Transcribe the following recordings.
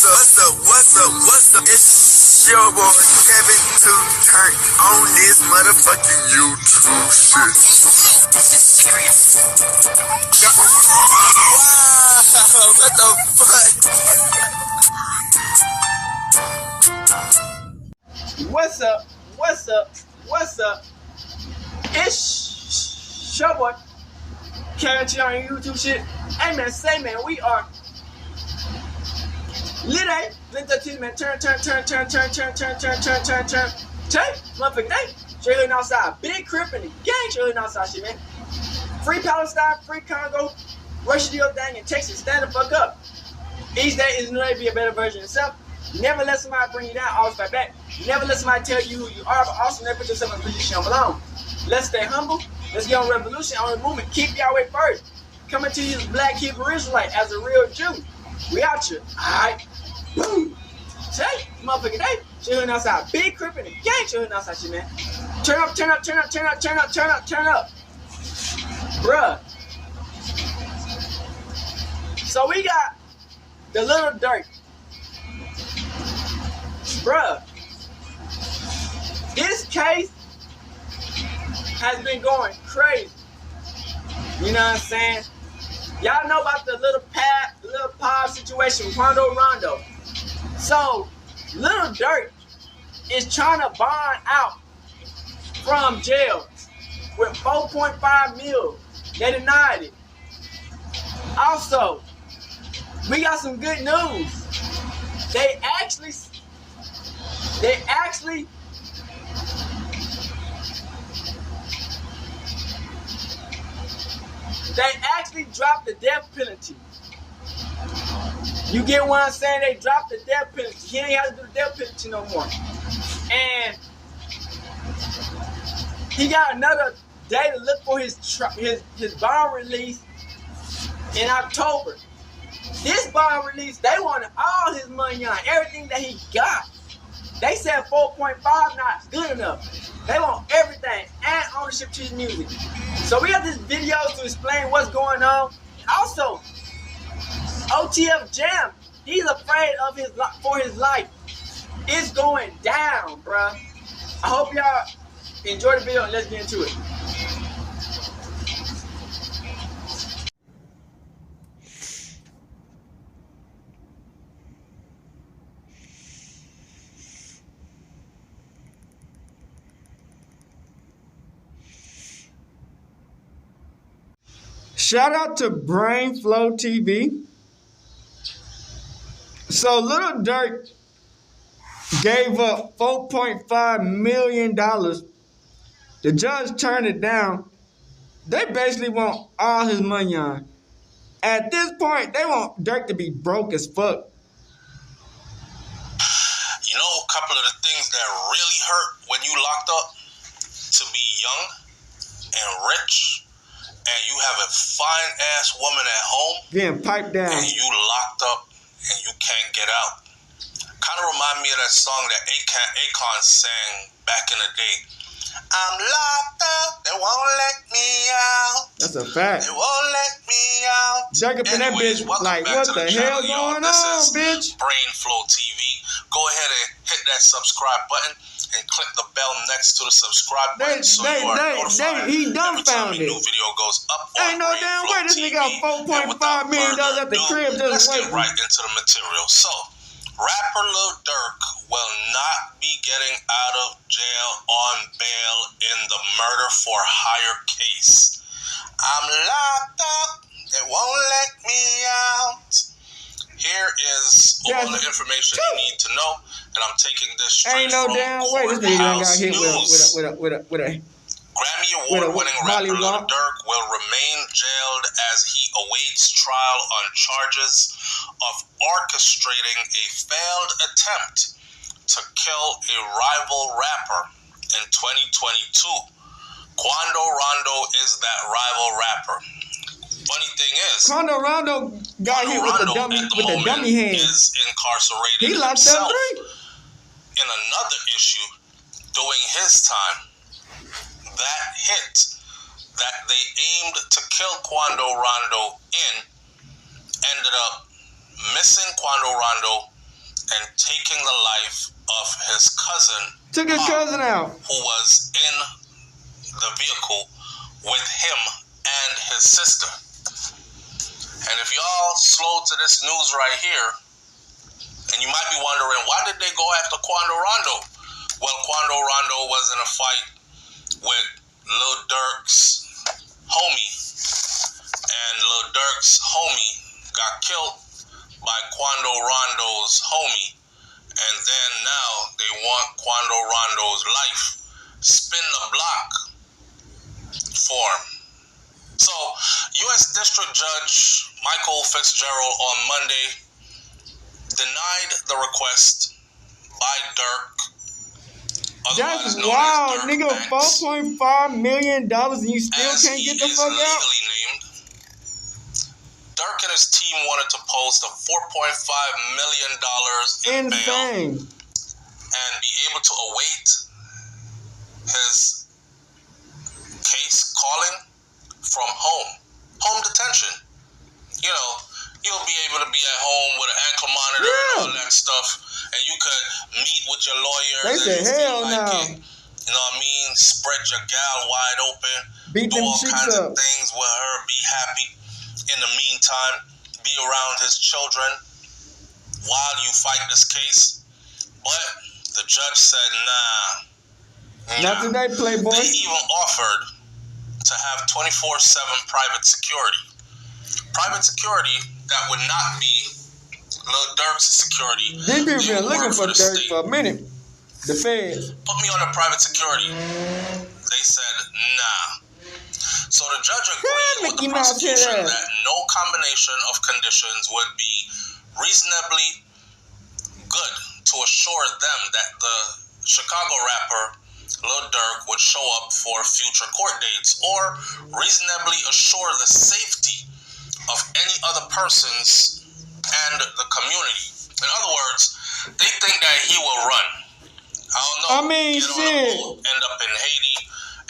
What's up? It's your boy Kevin to turn on this motherfucking YouTube shit. Wow, what the fuck? What's up? It's your boy Kevin to on YouTube shit. Hey man, we are lit, lit the team, man. Turn. Motherfucking day. Chilling outside. Big crip in the gang chilling outside shit, man. Free Palestine, free Congo. Russia your thing in Texas. Stand the fuck up. Each day is going to be a better version of yourself. Never let somebody bring you down, always fight back. Never let somebody tell you who you are, but also never put yourself in a position you don't belong. Let's stay humble. Let's get on revolution, on the movement. Keep y'all way first. Coming to you as Black Hebrew Israelite, as a real Jew. We out here. Alright. Boom. Say, motherfucking day. Chilling outside. Big crip in the gang chilling outside shit, man. Turn up. Bruh. So we got the little Durk. Bruh. This case has been going crazy. You know what I'm saying? Y'all know about the little pop situation with Rondo. So, little Durk is trying to bond out from jail with 4.5 mil. They denied it. Also, we got some good news. They actually dropped the death penalty. You get what I'm saying? They dropped the death penalty. He ain't have to do the death penalty no more. And he got another day to look for his bond release in October. This bond release, they wanted all his money on everything that he got. They said 4.5 not good enough. They want everything and ownership to his music. So we have this video to explain what's going on. Also, OTF Jam, he's afraid of for his life. It's going down, bruh. I hope y'all enjoy the video and let's get into it. Shout out to Brainflow TV. So little Durk gave up $4.5 million. The judge turned it down. They basically want all his money on. At this point, they want Durk to be broke as fuck. You know, a couple of the things that really hurt when you locked up, to be young and rich, and you have a fine-ass woman at home. Getting piped down. And you locked up and you can't get out. Kind of remind me of that song that Akon sang back in the day. I'm locked up, they won't let me out. That's a fact. They won't let me out. Jack up in that bitch like, what the hell going on, bitch? Brainflow TV. Go ahead and hit that subscribe button and click the bell next to the subscribe button so you are notified he every time a dumbfounded. new video goes up on Ain't no damn way this nigga got $4.5 million at the crib let's just get waiting. right into the material. So, rapper Lil Durk will not be getting out of jail on bail in the murder for hire case. I'm locked up, they won't let me out. Here is all the information you need to know, and I'm taking this straight Ain't no from damn way this nigga got hit with a Grammy Award-winning rapper Lil Durk will remain jailed as he awaits trial on charges of orchestrating a failed attempt to kill a rival rapper in 2022. Quando Rondo is that rival rapper. Funny thing is, Quando Rondo got hit with the dummy hand. Is incarcerated. He locked up 3. In another issue, doing his time, that hit that they aimed to kill Quando Rondo in ended up missing Quando Rondo and taking the life of his cousin. Took his cousin out. Who was in the vehicle with him and his sister. And if y'all slow to this news right here, and you might be wondering, why did they go after Quando Rondo? Well, Quando Rondo was in a fight with Lil Durk's homie, and Lil Durk's homie got killed by Quando Rondo's homie, and then now they want Quando Rondo's life. Spin the block for him. So, U.S. District Judge Michael Fitzgerald on Monday denied the request by Durk. That's wild, nigga. $4.5 million and you still can't get the fuck out? Named, Durk and his team wanted to post a $4.5 million in bail and be able to await his case calling from home detention. You know, you'll be able to be at home with an ankle monitor and all that stuff, and you could meet with your lawyer. They said, hell no. You know what I mean? Spread your gal wide open. Beat do them all chicks kinds up. of things with her. Be happy. In the meantime, be around his children while you fight this case. But the judge said, nah. Not today, playboy. They even offered to have 24/7 private security. Private security that would not be Lil Durk's security. These people been looking for Durk for a minute. The feds. Put me on a private security. They said, nah. So the judge agreed with the prosecution that no combination of conditions would be reasonably good to assure them that the Chicago rapper Lil Durk would show up for future court dates or reasonably assure the safety of any other persons and the community. In other words, they think that he will run. I don't know. I mean, get on a boat, end up in Haiti,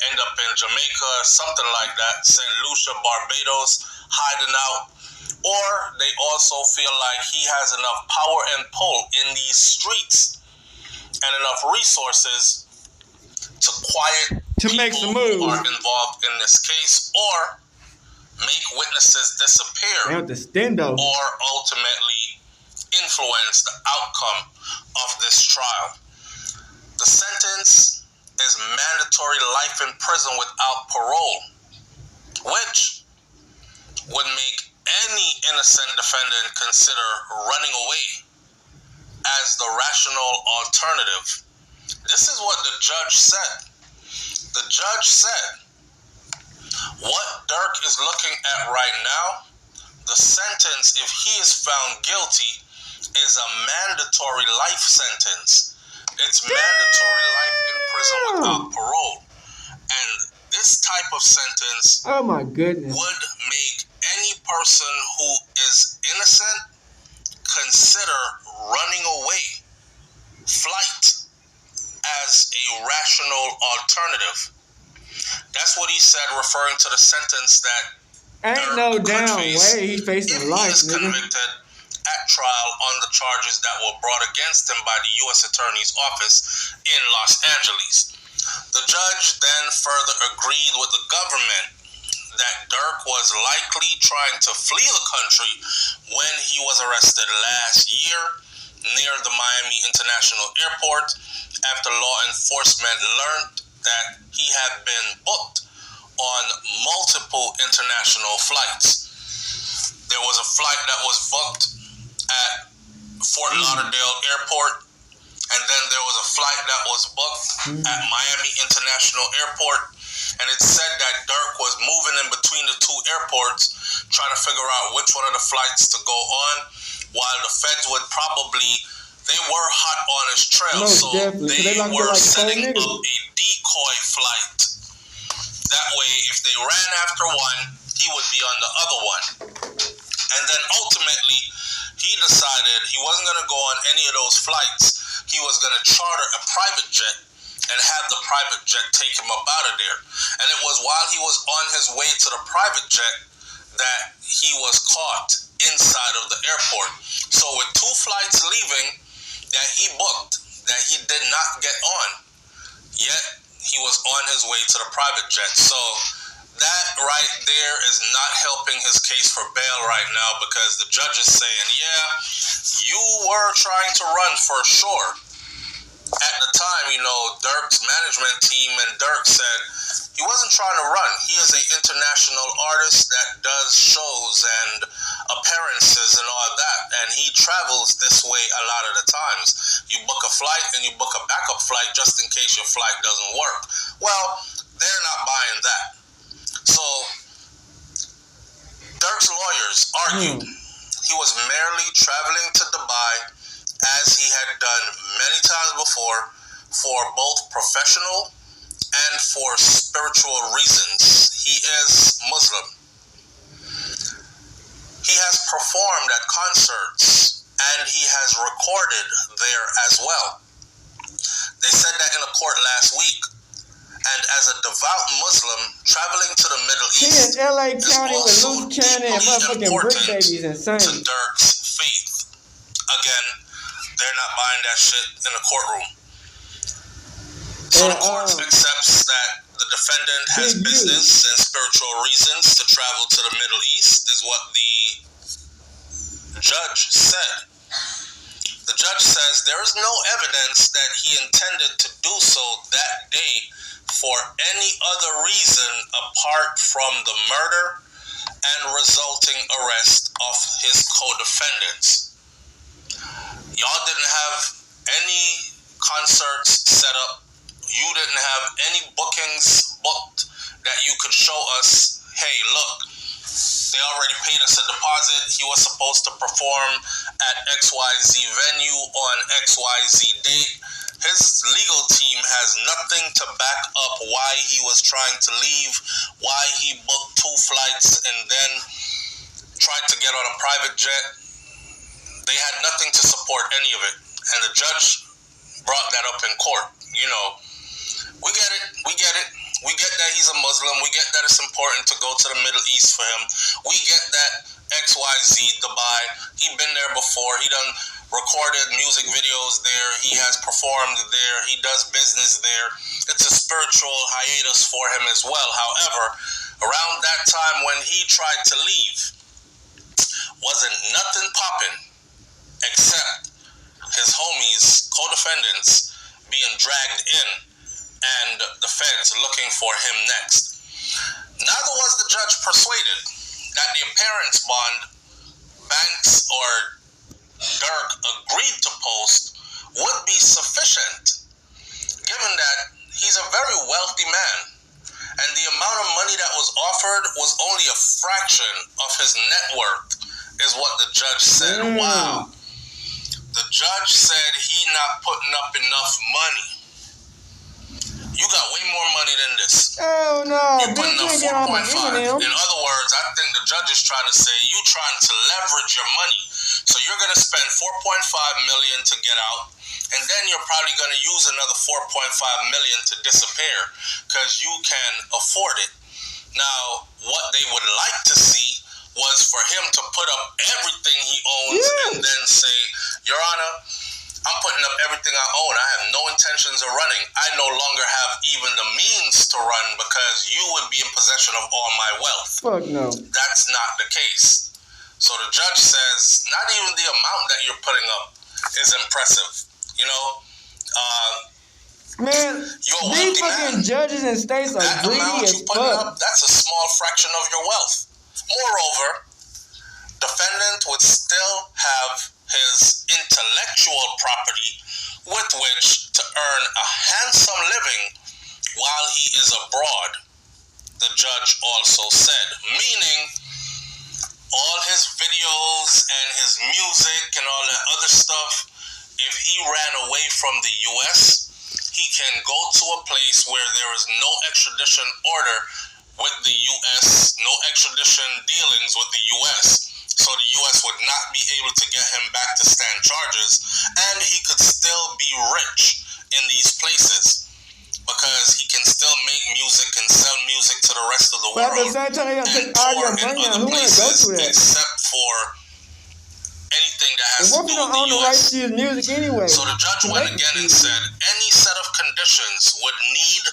end up in Jamaica, something like that, St. Lucia, Barbados, hiding out. Or they also feel like he has enough power and pull in these streets and enough resources to quiet make some moves who are involved in this case or make witnesses disappear or ultimately influence the outcome of this trial. The sentence is mandatory life in prison without parole, which would make any innocent defendant consider running away as the rational alternative. This is what the judge said. The judge said, what Durk is looking at right now, the sentence, if he is found guilty, is a mandatory life sentence. It's mandatory life in prison without parole. And this type of sentence would make any person who is innocent consider running away, flight, as a rational alternative. That's what he said, referring to the sentence that ain't no damn way he's facing life, if he is convicted at trial on the charges that were brought against him by the U.S. Attorney's Office in Los Angeles. The judge then further agreed with the government that Durk was likely trying to flee the country when he was arrested last year near the Miami International Airport after law enforcement learned that he had been booked on multiple international flights. There was a flight that was booked at Fort Lauderdale Airport, and then there was a flight that was booked at Miami International Airport, and it said that Durk was moving in between the two airports, trying to figure out which one of the flights to go on, while the feds would they were hot on his trail, so they were setting up a decoy flight. That way, if they ran after one, he would be on the other one. And then ultimately, he decided he wasn't going to go on any of those flights. He was going to charter a private jet and have the private jet take him up out of there. And it was while he was on his way to the private jet that he was caught inside of the airport. So with two flights leaving that he booked that he did not get on, yet he was on his way to the private jet. So that right there is not helping his case for bail right now, because the judge is saying, yeah, you were trying to run for sure. At the time, Durk's management team and Durk said he wasn't trying to run. He is an international artist that does shows and appearances and all that, and he travels this way a lot of the times. You book a flight and you book a backup flight just in case your flight doesn't work. Well, they're not buying that. So Durk's lawyers argued he was merely traveling to Dubai, as he had done many times before, for both professional and for spiritual reasons. He is Muslim. He has performed at concerts and he has recorded there as well. They said that in a court last week. And as a devout Muslim traveling to the Middle East, in LA is County with also loose cannon and motherfucking brick babies insane. to Durk's faith. Again, they're not buying that shit in a courtroom. So the court accepts that the defendant has business and spiritual reasons to travel to the Middle East, is what the judge said. The judge says there is no evidence that he intended to do so that day for any other reason apart from the murder and resulting arrest of his co-defendants. Y'all didn't have any concerts set up. You didn't have any bookings booked that you could show us, hey, look, they already paid us a deposit. He was supposed to perform at XYZ venue on XYZ date. His legal team has nothing to back up why he was trying to leave, why he booked 2 flights and then tried to get on a private jet. They had nothing to support any of it. And the judge brought that up in court. We get it. We get that he's a Muslim. We get that it's important to go to the Middle East for him. We get that XYZ, Dubai, he'd been there before. He done recorded music videos there. He has performed there. He does business there. It's a spiritual hiatus for him as well. However, around that time when he tried to leave, wasn't nothing popping except his homies, co-defendants, being dragged in and the feds looking for him next. Neither was the judge persuaded that the appearance bond Banks or Durk agreed to post would be sufficient, given that he's a very wealthy man, and the amount of money that was offered was only a fraction of his net worth, is what the judge said. Wow. The judge said he not putting up enough money. You got way more money than this. Oh no, you're putting up 4.5. In other words, I think the judge is trying to say you trying to leverage your money. So you're going to spend $4.5 million to get out, and then you're probably going to use another $4.5 million to disappear because you can afford it. Now, what they would like to see was for him to put up everything he owns and then say, Your Honor, I'm putting up everything I own. I have no intentions of running. I no longer have even the means to run because you would be in possession of all my wealth. Fuck no. That's not the case. So the judge says not even the amount that you're putting up is impressive. Man, these fucking judges and states are greedy as fuck. That's a small fraction of your wealth. Moreover, defendant would still have his intellectual property with which to earn a handsome living while he is abroad, the judge also said, meaning all his videos and his music and all that other stuff, if he ran away from the U.S., he can go to a place where there is no extradition order with the U.S., no extradition dealings with the U.S., so the U.S. would not be able to get him back to stand charges, and he could still be rich in these places because he can still make music and sell music to the rest of the world and tour in other places except for anything that has to do with the U.S. So the judge went again and said any set of conditions would need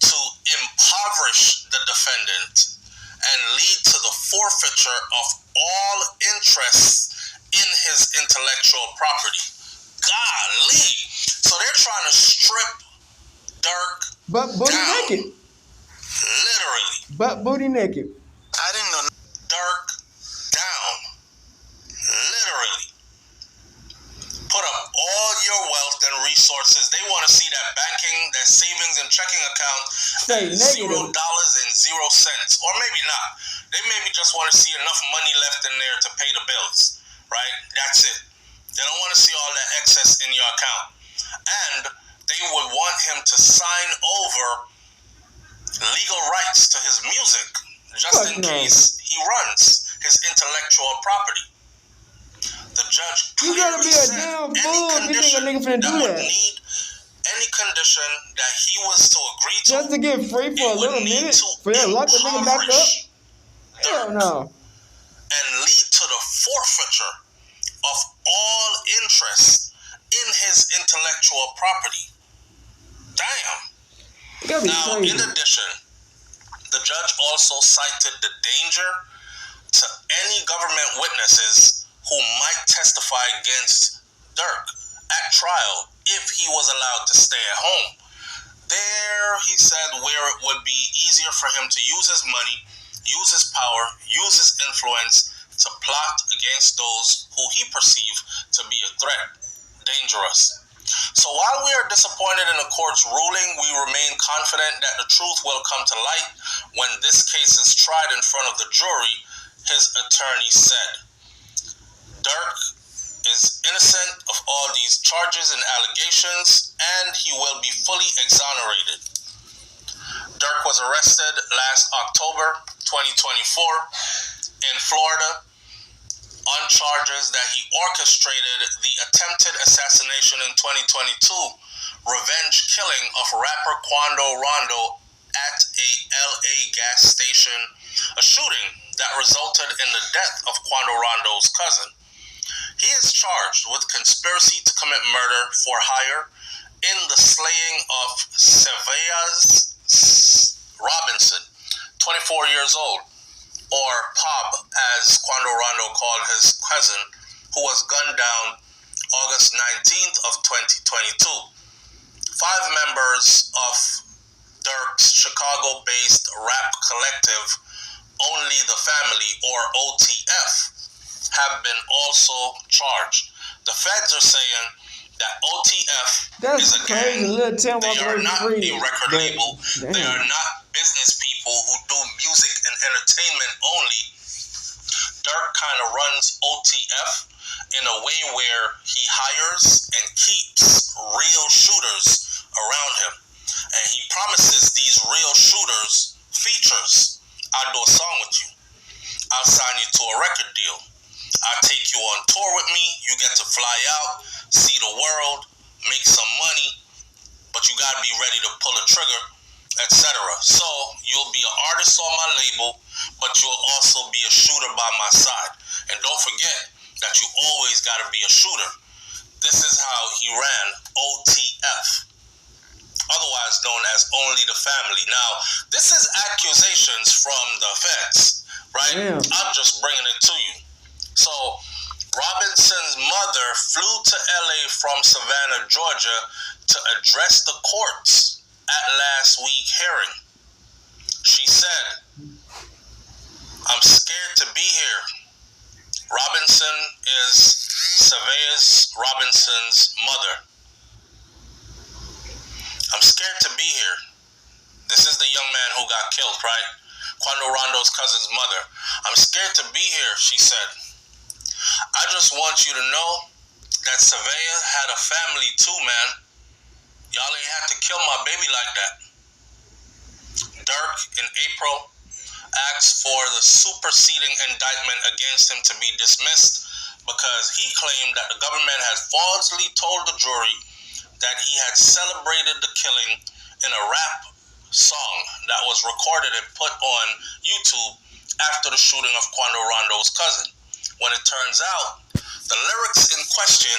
to impoverish the defendant and lead to the forfeiture of all interests in his intellectual property. Golly! So they're trying to strip Durk down. Naked. Literally. Butt booty naked. I didn't know. Durk down. Literally. Put up all your wealth and resources. They want to see that banking, that savings and checking account $0 and 0 cents. Or maybe not. They maybe just want to see enough money left in there to pay the bills. Right? That's it. They don't want to see all that excess in your account. And they would want him to sign over legal rights to his music just in case he runs his intellectual property. The judge clearly said any condition that would need any condition that he was to agree to, just to get free for a little minute, for him to lock the nigga back up. Hell no. And lead to the forfeiture of all interest in his intellectual property. Damn. Now, in addition, the judge also cited the danger to any government witnesses who might testify against Durk at trial if he was allowed to stay at home. There, he said, where it would be easier for him to use his money, use his power, use his influence to plot against those who he perceived to be a threat, dangerous. So while we are disappointed in the court's ruling, we remain confident that the truth will come to light when this case is tried in front of the jury, his attorney said. Durk is innocent of all these charges and allegations, and he will be fully exonerated. Durk was arrested last October 2024 in Florida on charges that he orchestrated the attempted assassination in 2022, revenge killing of rapper Quando Rondo at a LA gas station, a shooting that resulted in the death of Quando Rondo's cousin. He is charged with conspiracy to commit murder for hire in the slaying of Seveus Robinson, 24 years old, or Pop, as Quando Rondo called his cousin, who was gunned down August 19th of 2022. 5 members of Durk's Chicago-based rap collective, Only the Family, or OTF, have been also charged. The feds are saying that OTF is a gang. They are not a record label. They are not business people who do music and entertainment only. Durk kind of runs OTF in a way where he hires and keeps real shooters around him. And he promises these real shooters features. I'll do a song with you. I'll sign you to a record deal. I'll take you on tour with me. You get to fly out, see the world, make some money, but you gotta be ready to pull a trigger, etc. So you'll be an artist on my label, but you'll also be a shooter by my side. And don't forget that you always gotta be a shooter. This is how he ran OTF, otherwise known as Only the Family. Now, this is accusations from the feds, right? Damn. I'm just bringing it to you. So, Robinson's mother flew to LA from Savannah, Georgia to address the courts at last week's hearing. She said, "I'm scared to be here." Robinson is Seveus Robinson's mother. "I'm scared to be here." This is the young man who got killed, right? Quando Rondo's cousin's mother. "I'm scared to be here," she said. "I just want you to know that Savannah had a family too, man. Y'all ain't had to kill my baby like that." Durk, in April, asked for the superseding indictment against him to be dismissed because he claimed that the government had falsely told the jury that he had celebrated the killing in a rap song that was recorded and put on YouTube after the shooting of Quando Rondo's cousin. When it turns out The lyrics in question,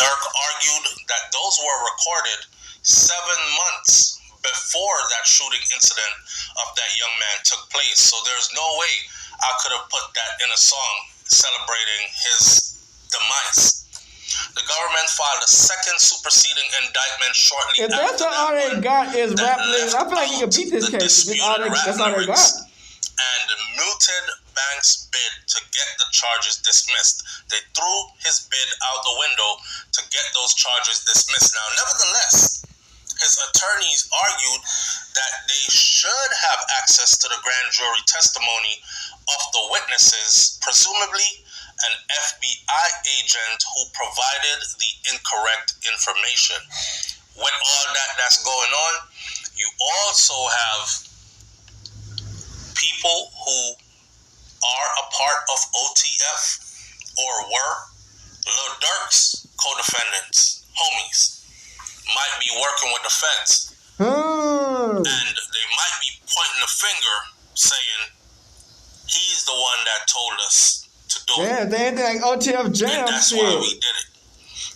Durk argued that those were recorded 7 months before that shooting incident of that young man took place. So there's no way I could have put that in a song celebrating his demise. The government filed a second superseding indictment shortly after that. If that's all they got is rap lyrics, I feel like you can beat this case. That's all they got. And muted Banks' bid to get the charges dismissed. They threw his bid out the window to get those charges dismissed. Now, nevertheless, his attorneys argued that they should have access to the grand jury testimony of the witnesses, presumably an FBI agent who provided the incorrect information. With all that's going on, you also have people who are a part of OTF or were Lil Durk's co-defendants, homies, might be working with the feds. And they might be pointing a finger saying he's the one that told us to do it. Yeah, they ain't like OTF jam. And that's why we did it.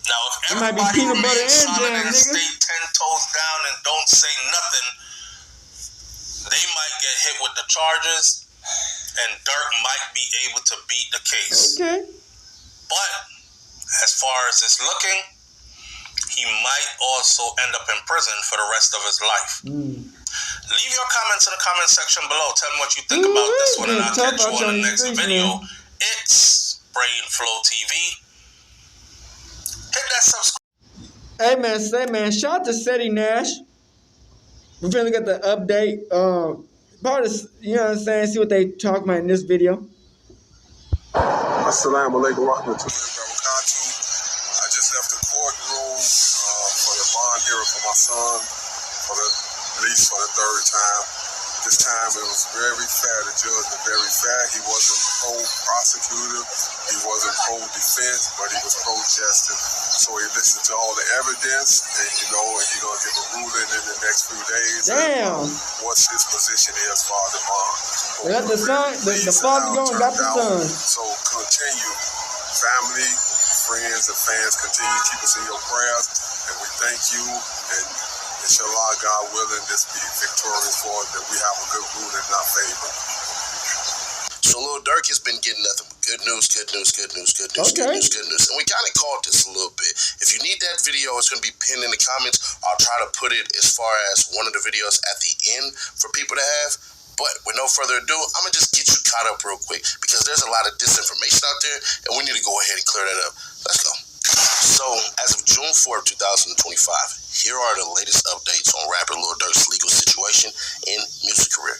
Now, if everybody remains solid and stay 10 toes down and don't say nothing, they might get hit with the charges, and Durk might be able to beat the case. Okay. But as far as it's looking, he might also end up in prison for the rest of his life. Leave your comments in the comment section below. Tell me what you think about this one, and I'll catch you on the next video. It's Brain Flow TV. Hit that subscribe. Hey man, shout out to Seti Nash. We're finna get the update. Part of, you know what I'm saying, see what they talk about in this video. Assalamu alaikum warahmatullahi wabarakatuh. I just left the courtroom for the bond hearing for my son, for the release for the third time. This time it was very fair. The judge was very fair. He wasn't pro-prosecutor, he wasn't pro-defense, but he was pro-justice. So he listened to all the evidence, and he's gonna give a ruling in the next few days. Damn. What's his position is for the bond. Got the son, the father going, got the son. So continue, family, friends, and fans, continue to keep us in your prayers, and we thank you, and inshallah, God willing, this be victorious for us, that we have a good ruling in our favor. So Lil Durk has been getting nothing but good news. And we kind of called this a little bit. If you need that video, it's going to be pinned in the comments. I'll try to put it as far as one of the videos at the end for people to have. But with no further ado, I'm going to just get you caught up real quick, because there's a lot of disinformation out there, and we need to go ahead and clear that up. Let's go. So, as of June 4th, 2025, here are the latest updates on rapper Lil Durk's legal situation and music career.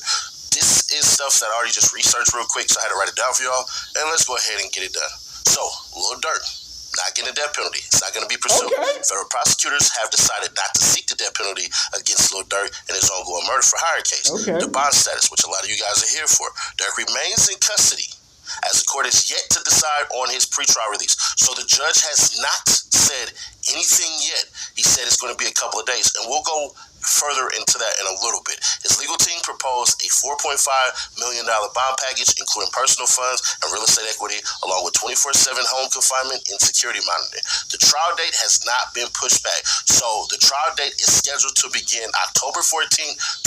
This is stuff that I already just researched real quick, so I had to write it down for y'all, and let's go ahead and get it done. So, Lil Durk, not getting a death penalty. It's not going to be pursued. Okay. Federal prosecutors have decided not to seek the death penalty against Lil Durk in his ongoing murder for hire case. Okay. The bond status, which a lot of you guys are here for. Durk remains in custody, as the court is yet to decide on his pretrial release. So the judge has not said anything yet. He said it's going to be a couple of days, and we'll go further into that in a little bit. His legal team proposed a $4.5 million bond package, including personal funds and real estate equity, along with 24/7 home confinement and security monitoring. The trial date has not been pushed back, so the trial date is scheduled to begin October 14,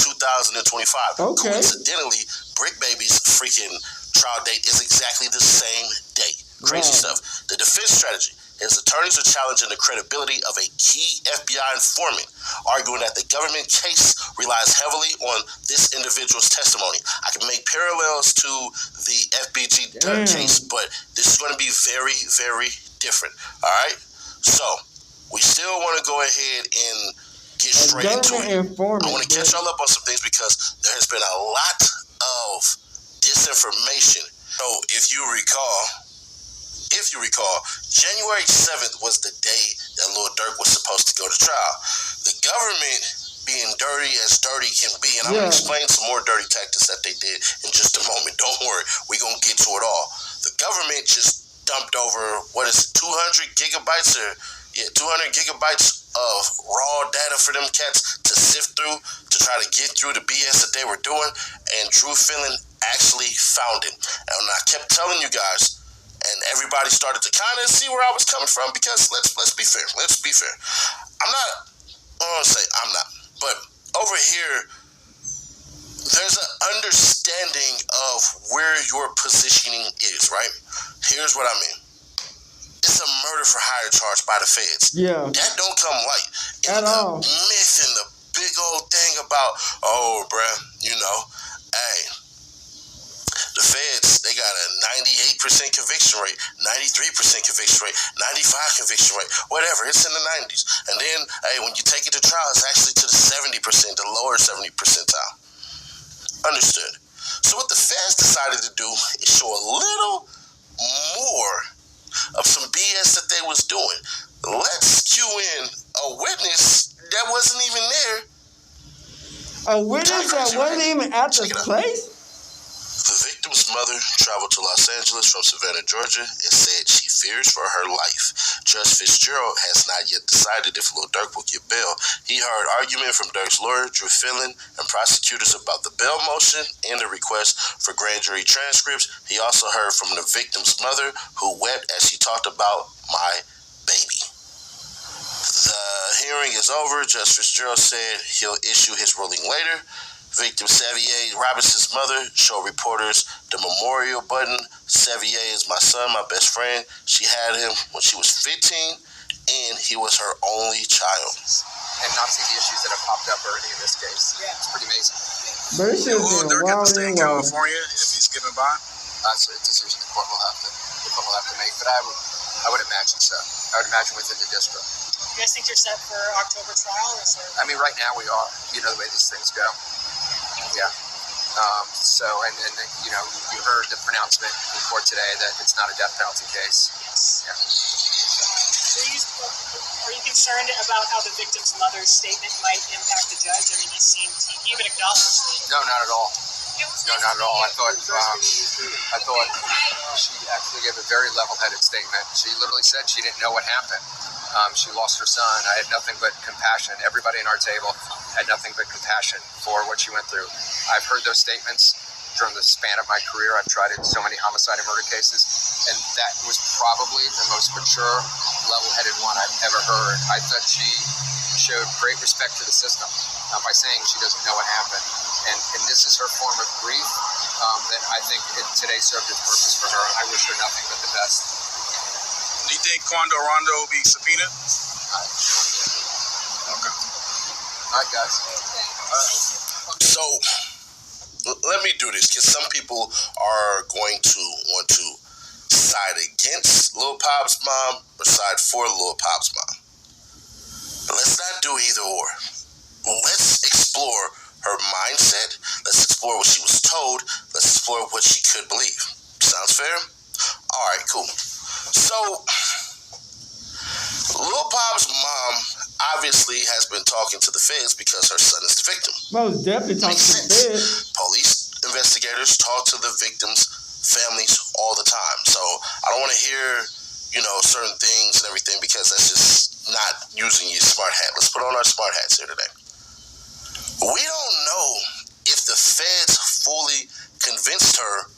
2025. Okay. Coincidentally, Brick Baby's freaking trial date is exactly the same date. Crazy stuff. The defense strategy. His attorneys are challenging the credibility of a key FBI informant, arguing that the government case relies heavily on this individual's testimony. I can make parallels to the FBG case, but this is going to be very, very different. All right? So, we still want to go ahead and get straight into it. I want to catch y'all up on some things, because there has been a lot of disinformation. So, if you recall, January 7th was the day that Lil Durk was supposed to go to trial. The government, being dirty as dirty can be, and I'm going to explain some more dirty tactics that they did in just a moment. Don't worry, we're going to get to it all. The government just dumped over, 200 gigabytes of raw data for them cats to sift through, to try to get through the BS that they were doing, and Drew Fillon actually found it. And I kept telling you guys, And everybody started to kind of see where I was coming from because let's be fair. Let's be fair. I'm not, I don't want to say I'm not, but over here, there's an understanding of where your positioning is, right? Here's what I mean. It's a murder for hire charge by the feds. Yeah. That don't come light. At all. Myth and the big old thing about, oh, bruh, you know, hey, the feds, they got a 98% conviction rate, 93% conviction rate, 95% conviction rate, whatever. It's in the 90s. And then, hey, when you take it to trial, it's actually to the 70%, the lower 70 percentile. Understood. So what the feds decided to do is show a little more of some BS that they was doing. Let's cue in a witness that wasn't even there. A witness that wasn't even at the place? The victim's mother traveled to Los Angeles from Savannah, Georgia, and said she fears for her life. Judge Fitzgerald has not yet decided if Lil Durk will get bail. He heard argument from Durk's lawyer, Drew Fillon, and prosecutors about the bail motion and the request for grand jury transcripts. He also heard from the victim's mother, who wept as she talked about my baby. The hearing is over. Judge Fitzgerald said he'll issue his ruling later. Victim Sevier Robinson's mother showed reporters the memorial button. Sevier is my son, my best friend. She had him when she was 15, and he was her only child. And not see the issues that have popped up already in this case. Yeah. It's pretty amazing. But it should Will Durk have to stay in California if he's given bond? That's a decision the court will have to make. But I would imagine so. I would imagine within the district. You guys think you're set for October trial? Or is there... I mean, right now we are. You know the way these things go. Yeah. So, and you know, you heard the pronouncement in court today that it's not a death penalty case. Yes. Yeah. Are you concerned about how the victim's mother's statement might impact the judge? I mean, he even acknowledged it. No, not at all. No, not at all. I thought she actually gave a very level-headed statement. She literally said she didn't know what happened. She lost her son. I had nothing but compassion. Everybody in our table had nothing but compassion for what she went through. I've heard those statements during the span of my career. I've tried so many homicide and murder cases, and that was probably the most mature, level-headed one I've ever heard. I thought she showed great respect to the system by saying she doesn't know what happened. And this is her form of grief that I think today served its purpose for her. I wish her nothing but the best. Do you think Quando Rondo will be subpoenaed? Okay. All right, guys. So, let me do this, because some people are going to want to side against Lil Pop's mom or side for Lil Pop's mom. But let's not do either or. Let's explore her mindset. Let's explore what she was told. Let's explore what she could believe. Sounds fair? All right, cool. So, Lil Pop's mom obviously has been talking to the feds because her son is the victim. Most definitely talking to the feds. Police investigators talk to the victims' families all the time. So I don't want to hear, certain things and everything, because that's just not using your smart hat. Let's put on our smart hats here today. We don't know if the feds fully convinced her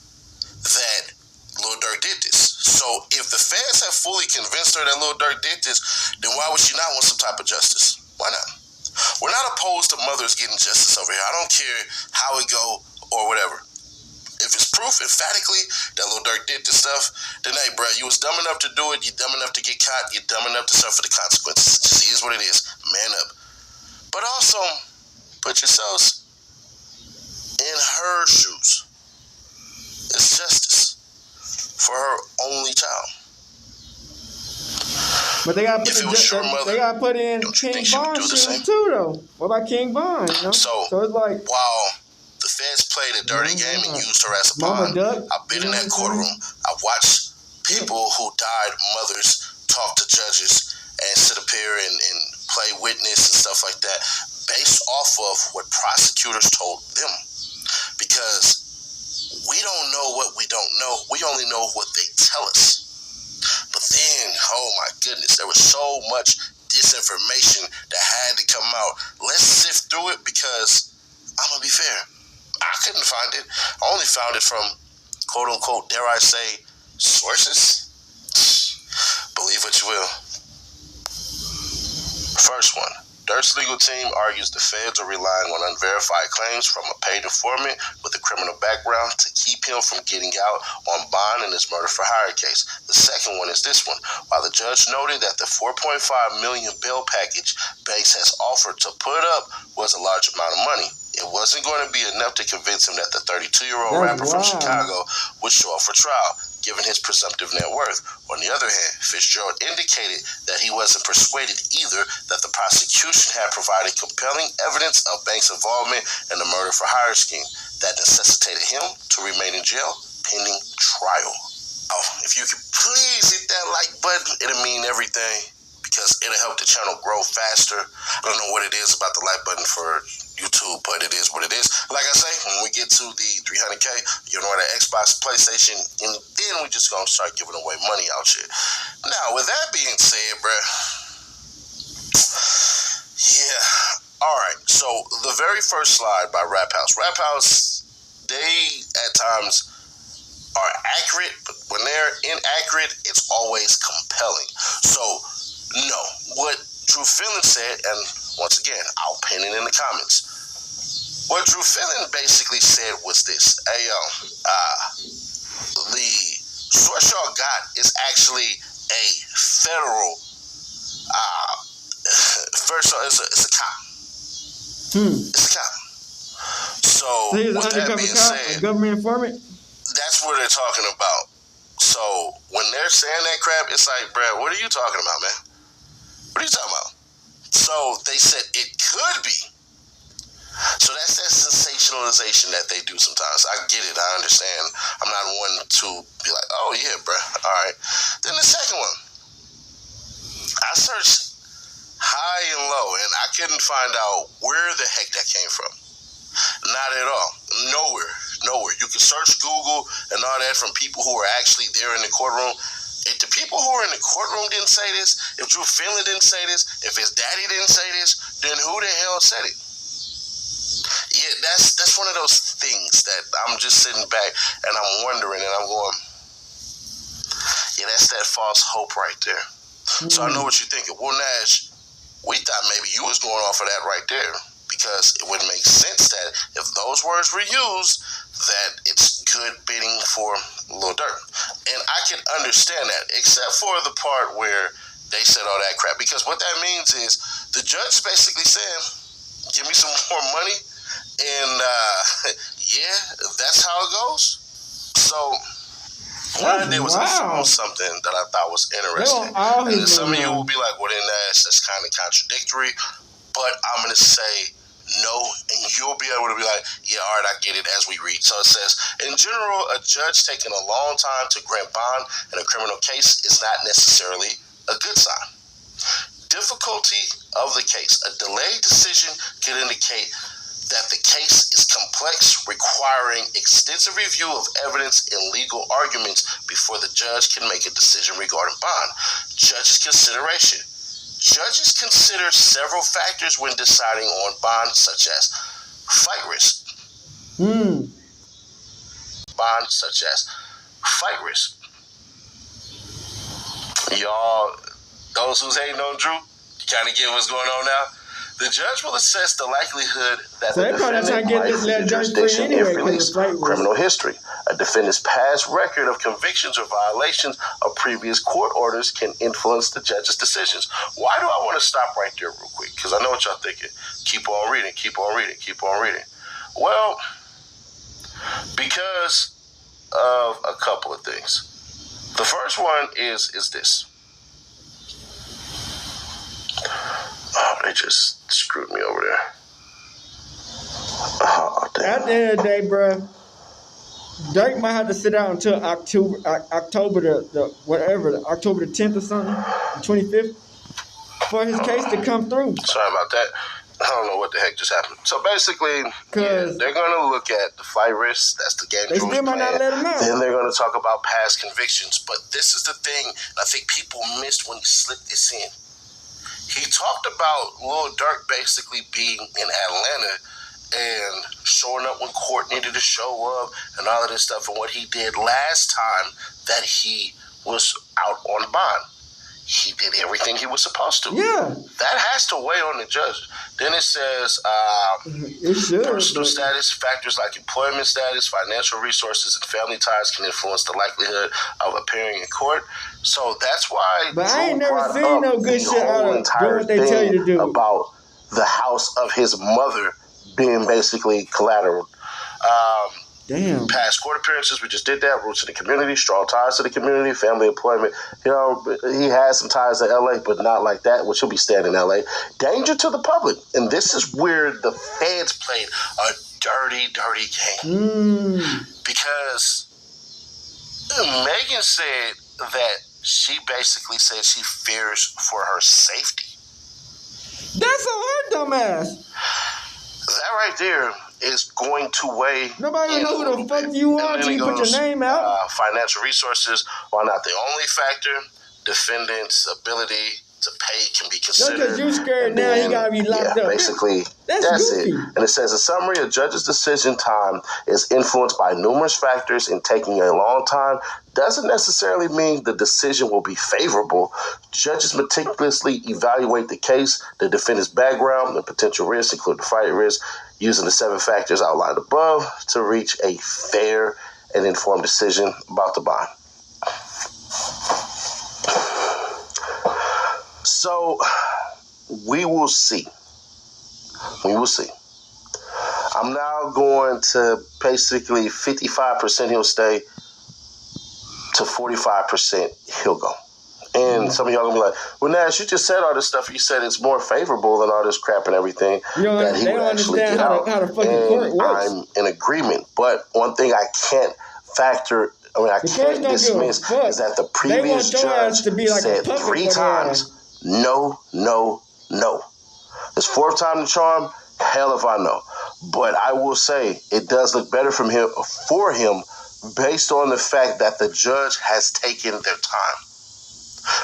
that Lil Durk did this. So if the feds have fully convinced her that Lil Durk did this, then why would she not want some type of justice? Why not? We're not opposed to mothers getting justice over here. I don't care how it go or whatever. If it's proof emphatically that Lil Durk did this stuff, then hey, bro, you was dumb enough to do it. You're dumb enough to get caught. You're dumb enough to suffer the consequences. It just is what it is. Man up. But also, put yourselves in her shoes. It's justice for her only child. But they gotta put in King Bond's shoes too, though. What about King Bond? So it's like, while the feds played a dirty game and used her as a pawn, I've been in that courtroom. I've watched people who died mothers talk to judges and sit up here and play witness and stuff like that, based off of what prosecutors told them. Because we don't know what we don't know. We only know what they tell us. But then, oh my goodness, there was so much disinformation that had to come out. Let's sift through it, because I'm going to be fair. I couldn't find it. I only found it from, quote unquote, dare I say, sources. will. First one. Durk's legal team argues the feds are relying on unverified claims from a paid informant with a criminal background to keep him from getting out on bond in his murder for hire case. The second one is this one. While the judge noted that the $4.5 million bail package Banks has offered to put up was a large amount of money, it wasn't going to be enough to convince him that the 32-year-old rapper from Chicago would show up for trial, given his presumptive net worth. On the other hand, Fitzgerald indicated that he wasn't persuaded either that the prosecution had provided compelling evidence of Banks' involvement in the murder for hire scheme that necessitated him to remain in jail pending trial. Oh, if you could please hit that like button, it'll mean everything, because it'll help the channel grow faster. I don't know what it is about the like button for YouTube, but it is what it is. Like I say, when we get to the 300K, you're going to Xbox, PlayStation, and then we just going to start giving away money out shit. Now, with that being said, bruh, yeah. All right, so the very first slide by Rap House, they at times are accurate, but when they're inaccurate, it's always compelling. So, no, what Drew Fillon said, and once again, I'll pin it in the comments. What Drew Fillon basically said was this: hey, the source y'all got is actually a federal, first of all, it's a cop. It's a cop. So with that being said, a government informant? That's what they're talking about. So when they're saying that crap, it's like, bruh, what are you talking about, man? What are you talking about? So they said it could be. So that's that sensationalization that they do sometimes. I get it. I understand. I'm not one to be like, oh, yeah, bruh. All right. Then the second one. I searched high and low, and I couldn't find out where the heck that came from. Not at all. Nowhere. You can search Google and all that from people who are actually there in the courtroom. If the people who are in the courtroom didn't say this, if Drew Fillon didn't say this, if his daddy didn't say this, then who the hell said it? Yeah, that's one of those things that I'm just sitting back and I'm wondering and I'm going, yeah, that's that false hope right there. So I know what you're thinking. Well, Nash, we thought maybe you was going off of that right there, because it would make sense that if those words were used, that it's good bidding for Lil Durk. And I can understand that, except for the part where they said all that crap, because what that means is the judge basically saying, give me some more money, and yeah, that's how it goes. So what I did was I saw something that I thought was interesting. And then some of you will be like, well, then that's kind of contradictory. But I'm going to say no, and you'll be able to be like, yeah, all right, I get it as we read. So it says, in general, a judge taking a long time to grant bond in a criminal case is not necessarily a good sign. Difficulty of the case. A delayed decision can indicate that the case is complex, requiring extensive review of evidence and legal arguments before the judge can make a decision regarding bond. Judge's consideration. Judges consider several factors when deciding on bond, such as fight risk. Bond, such as fight risk. Y'all, those who's hating on Drew, you kind of get what's going on now? The judge will assess the likelihood that the defendant might flee jurisdiction if released. Criminal history. A defendant's past record of convictions or violations of previous court orders can influence the judge's decisions. Why do I want to stop right there real quick? Because I know what y'all thinking. Keep on reading, keep on reading, keep on reading. Well, because of a couple of things. The first one is this. Oh, they just screwed me over there. Oh, damn. At the end of the day, bro, Durk might have to sit out until October the October the 10th or something, the 25th, for his case to come through. Sorry about that. I don't know what the heck just happened. So basically, yeah, they're going to look at the flight risk. That's the game Drew was playing. Might not let him out. Then they're going to talk about past convictions. But this is the thing I think people missed when he slipped this in. He talked about Lil Durk basically being in Atlanta and showing up when court needed to show up and all of this stuff, and what he did last time that he was out on bond. he did everything he was supposed to. Yeah. That has to weigh on the judge. Then it says it should, personal status, factors like employment status, financial resources, and family ties can influence the likelihood of appearing in court. So that's why but I ain't never seen no good shit out of doing what they tell you to do. About the house of his mother being basically collateral. Damn. Past court appearances, we just did that. Roots in the community, strong ties to the community, family employment. You know, he has some ties to LA, but not like that, which he'll be staying in LA. Danger to the public. And this is where the feds played a dirty, dirty game. Because Megan said that she basically said she fears for her safety. That's on her dumb ass. That right there is going to weigh. Nobody know who the fuck you are until you put your name out. Financial resources are not the only factor. Defendant's ability to pay can be considered. Because you scared now, he gotta be locked up. Basically, that's goofy. it. And it says, a summary, a judge's decision time is influenced by numerous factors, and taking a long time doesn't necessarily mean the decision will be favorable. Judges meticulously evaluate the case, the defendant's background, and potential risks, including fight risk, using the 7 factors outlined above to reach a fair and informed decision about the bond. So, we will see. We will see. I'm now going to basically 55% he'll stay to 45% he'll go. And some of y'all gonna be like, well, Nash, you just said all this stuff. You said it's more favorable than all this crap and everything. You know, that he they would don't actually understand how the fucking court works. I'm in agreement. But one thing I can't factor, I can't dismiss is that the previous judge said 3 times, no, no, no. This 4th time the charm, hell if I know. But I will say it does look better for him based on the fact that the judge has taken their time.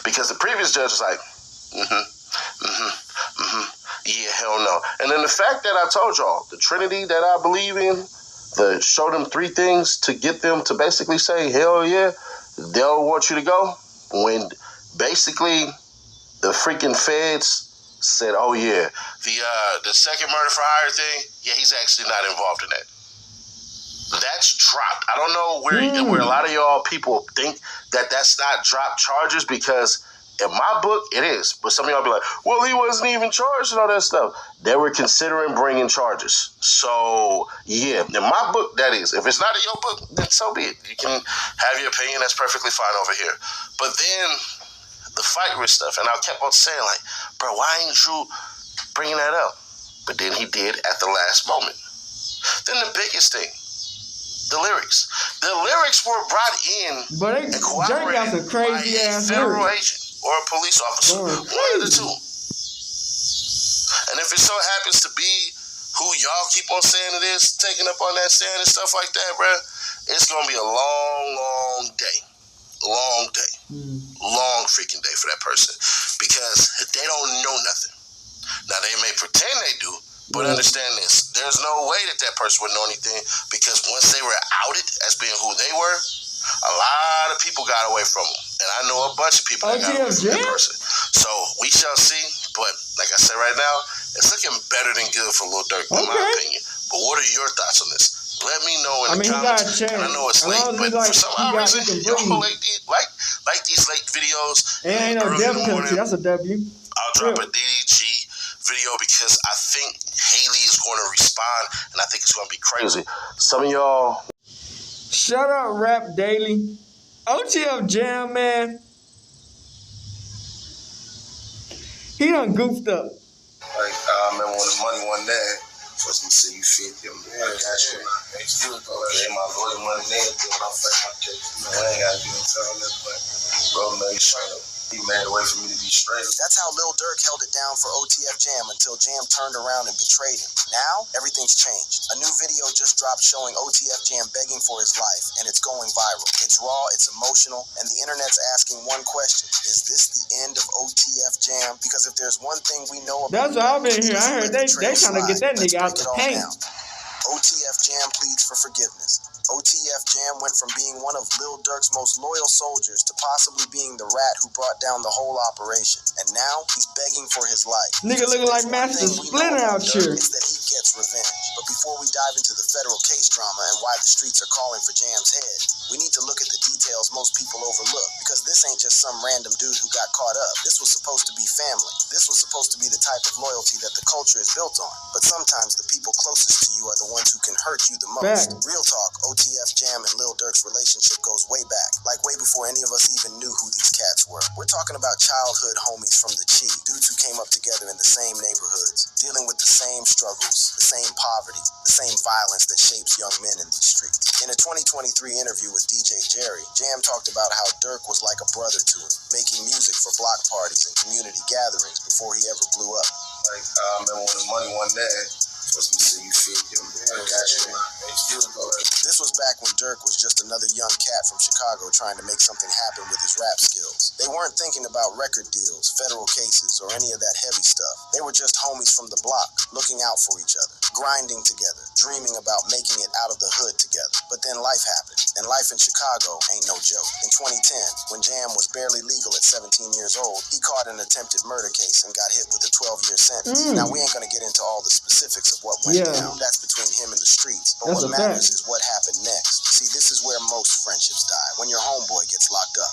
Because the previous judge was like, yeah, hell no. And then the fact that I told y'all, the Trinity that I believe in, show them 3 things to get them to basically say, hell yeah, they'll want you to go. When basically the freaking feds said, oh yeah, the second murder for hire thing, yeah, he's actually not involved in that. That's dropped. I don't know where a lot of y'all people think that that's not dropped charges, because in my book it is. But some of y'all be like, well, he wasn't even charged and all that stuff. They were considering bringing charges. So yeah, in my book that is. If it's not in your book, then so be it. You can have your opinion. That's perfectly fine over here. But then the fight risk stuff, and I kept on saying like, bro, why ain't you bringing that up? But then he did at the last moment. Then the biggest thing, the lyrics. The lyrics were brought in and cooperated by a federal agent or a police officer. One of the two. And if it so happens to be who y'all keep on saying it is, taking up on that stand and stuff like that, bro, it's going to be a long, long day. Long day. Long freaking day for that person. Because they don't know nothing. Now, they may pretend they do, but understand this. There's no way that person would know anything, because once they were outed as being who they were, a lot of people got away from them. And I know a bunch of people that got away from that person. So we shall see. But like I said right now, it's looking better than good for Lil Durk, in my opinion. But what are your thoughts on this? Let me know in the comments. And I know it's late, but for some odd reason, y'all like these late videos. It ain't no W country. That's a W. I'll drop a DDG video because I think Haley is going to respond, and I think it's going to be crazy. Some of y'all. Shut up, Rap Daily. OTF Jam, man. He done goofed up. Like, I remember when the money wasn't there for some city feet. I got you. Hey, still go. My lawyer money there, when I fight my case. I ain't got to do all that, but bro, man, straight up. He made a way for me to be straight. That's how Lil Durk held it down for OTF Jam until Jam turned around and betrayed him. Now, everything's changed. A new video just dropped showing OTF Jam begging for his life, and it's going viral. It's raw, it's emotional, and the internet's asking one question. Is this the end of OTF Jam? Because if there's one thing we know about... That's what I've been here. I heard they trying to get that nigga out the paint. OTF Jam pleads for forgiveness. OTF Jam went from being one of Lil Durk's most loyal soldiers to possibly being the rat who brought down the whole operation. And now he's begging for his life. Nigga looking like Master Splinter out here. Is that he gets revenge. But before we dive into the federal case drama and why the streets are calling for Jam's head, we need to look at the details most people overlook, because this ain't just some random dude who got caught up. This was supposed to be family. This was supposed to be the type of loyalty that the culture is built on. But sometimes the people closest to you are the ones who can hurt you the most. Real talk, OTF Jam and Lil Durk's relationship goes way back, like way before any of us even knew who these cats were. We're talking about childhood homies from the Chi, dudes who came up together in the same neighborhoods, dealing with the same struggles, the same poverty, the same violence that shapes young men in these streets. In a 2023 interview with DJ Jerry, Jam talked about how Durk was like a brother to him, making music for block parties and community gatherings before he ever blew up. Like, I remember when the money one day, supposed to see you feel him. This was back when Durk was just another young cat from Chicago trying to make something happen with his rap skills. They weren't thinking about record deals, federal cases, or any of that heavy stuff. They were just homies from the block, looking out for each other, grinding together, dreaming about making it out of the hood together. But then life happened, and life in Chicago ain't no joke. In 2010, when Jam was barely legal at 17 years old, he caught an attempted murder case and got hit with a 12-year sentence. Now, we ain't gonna get into all the specifics of what went down. That's between him and the streets. But what matters is what happened next. See, this is where most friendships die, when your homeboy gets locked up.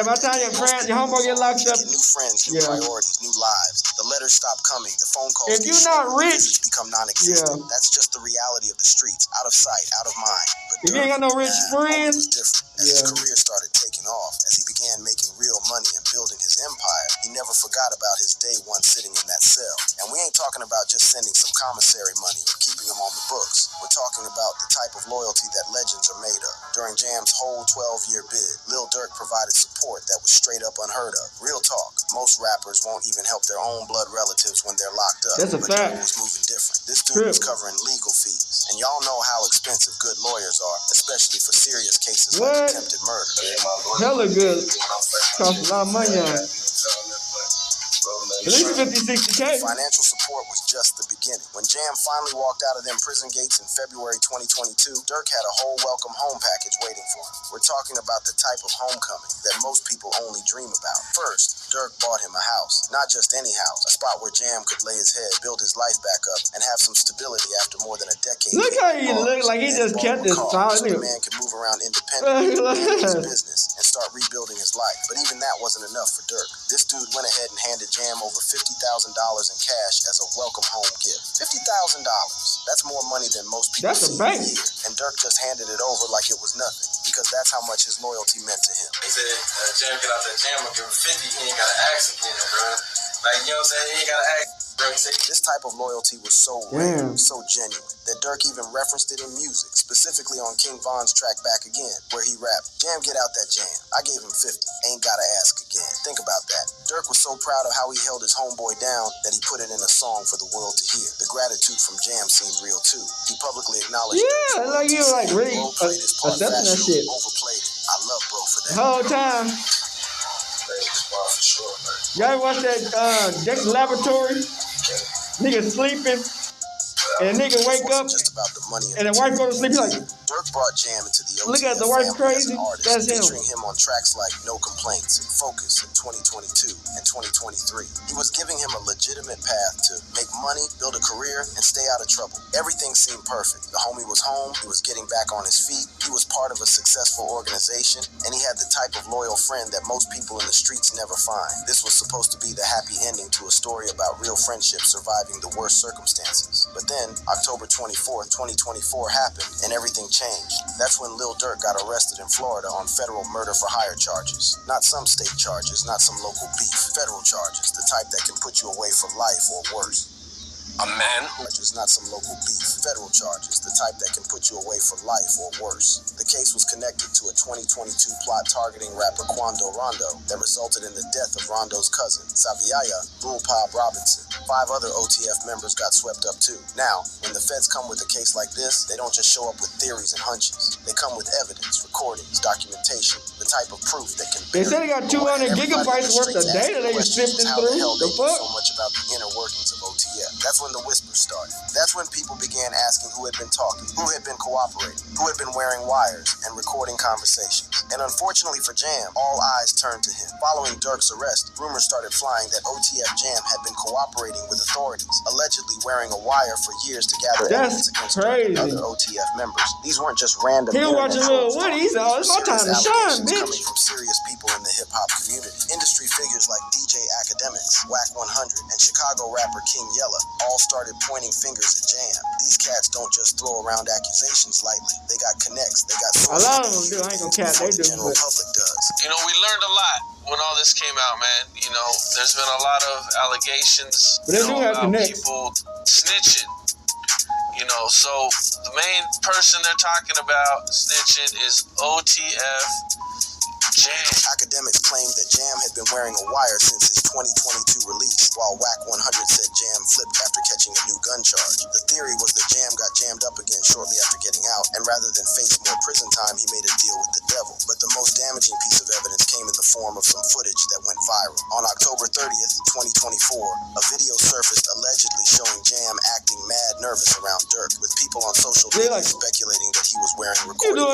By the time your homeboy get locked up, new friends, new priorities, new lives. The letters stop coming. The phone calls. If you're not rich, become non-existent. That's just the reality of the streets. Out of sight, out of mind. But if you ain't got no rich friends, was different. As his career started taking off, as he began making real money and building his empire, he never forgot about his day one sitting in that cell. And we ain't talking about just sending some commissary money or keeping him on the books. We're talking about the type of loyalty that legends are made of. During Jam's whole 12-year bid, Lil Durk provided support that was straight up unheard of. Real talk, most rappers won't even help their own blood relatives when they're locked up. That's a fact. Durk was moving different. This dude was covering legal fees. And y'all know how expensive good lawyers are, especially for serious cases like attempted murder. Hella good. Cost a lot of money on it. At least 50-60K. Financial support was just the beginning. When Jam finally walked out of them prison gates in February 2022, Durk had a whole welcome home package waiting for him. We're talking about the type of homecoming that most people only dream about. First, Durk bought him a house. Not just any house, a spot where Jam could lay his head, build his life back up, and have some stability after more than a decade. Look how he looked like he just kept his solid. So the man could move around independently, manage his business, and start rebuilding his life. But even that wasn't enough for Durk. This dude went ahead and handed Jam over $50,000 in cash as a welcome home gift. $50,000. That's more money than most people see a year. And Durk just handed it over like it was nothing, because that's how much his loyalty meant to him. He said, Jam, get out that jam, I'll give him 50, he ain't gotta ask again, bro. Like, you know what I'm saying? He ain't gotta ask. This type of loyalty was so rare, so genuine, that Durk even referenced it in music, specifically on King Von's track Back Again, where he rapped, Jam, get out that jam. I gave him 50, ain't gotta ask again. Think about that. Durk was so proud of how he held his homeboy down that he put it in a song for the world to hear. The gratitude from Jam seemed real too. He publicly acknowledged like you like really accepting that shit. Overplayed it. I love bro for that. The whole time. Y'all watch that Dex Laboratory? Nigga sleeping, and nigga wake up, and the wife go to sleep. He's like, Durk brought Jam into the OTF look at the wife crazy. That's him. Featuring him on tracks like No Complaints and Focus in 2022 and 2023. He was giving him a legitimate path to make money, build a career, and stay out of trouble. Everything seemed perfect. The homie was home, he was getting back on his feet, he was part of a successful organization, and he had the type of loyal friend that most people in the streets never find. This was supposed to be the happy ending to a story about real friendship surviving the worst circumstances. But then, October 24th, 2024 happened, and everything changed. That's when Lil Durk got arrested in Florida on federal murder for hire charges. Not some state charges, not some local beef. Federal charges, the type that can put you away for life or worse. A man who is not some local beef. Federal charges, the type that can put you away for life or worse. The case was connected to a 2022 plot targeting rapper Quando Rondo that resulted in the death of Rondo's cousin, Saviaya Bull Pop Robinson. 5 other OTF members got swept up too. Now, when the feds come with a case like this, they don't just show up with theories and hunches. They come with evidence, recordings, documentation, the type of proof that can. They said they got 200 gigabytes worth of data they sifting through. The fuck? So much about the inner workings of OTF. That's when the whispers started. That's when people began asking who had been talking, who had been cooperating, who had been wearing wires and recording conversations. And unfortunately for Jam, all eyes turned to him. Following Durk's arrest, rumors started flying that OTF Jam had been cooperating with authorities, allegedly wearing a wire for years to gather evidence against Durk and other OTF members. These weren't just random internet trolls. He's all, it's my time to shine, bitch. Coming from serious people in the hip-hop community. Industry figures like DJ Academics, Whack 100, and Chicago rapper King Yella all started pointing fingers at Jam. These cats don't just throw around accusations lightly. They got connects. They got sources. A lot of them do. I ain't gonna cap. They do. The general public does. You know, we learned a lot when all this came out, man. You know, there's been a lot of allegations about people snitching. You know, so the main person they're talking about snitching is OTF Jam. Academics claimed that Jam had been wearing a wire since his 2022 release, while Whack 100 said Jam flipped after catching a new gun charge. The theory was that Jam got jammed up again shortly after getting out, and rather than face more prison time, he made a deal with the devil. But the most damaging piece of evidence came in the form of some footage that went viral. On October 30th, 2024, a video surfaced allegedly showing Jam acting mad nervous around Durk, with people on social media speculating that he was wearing recording.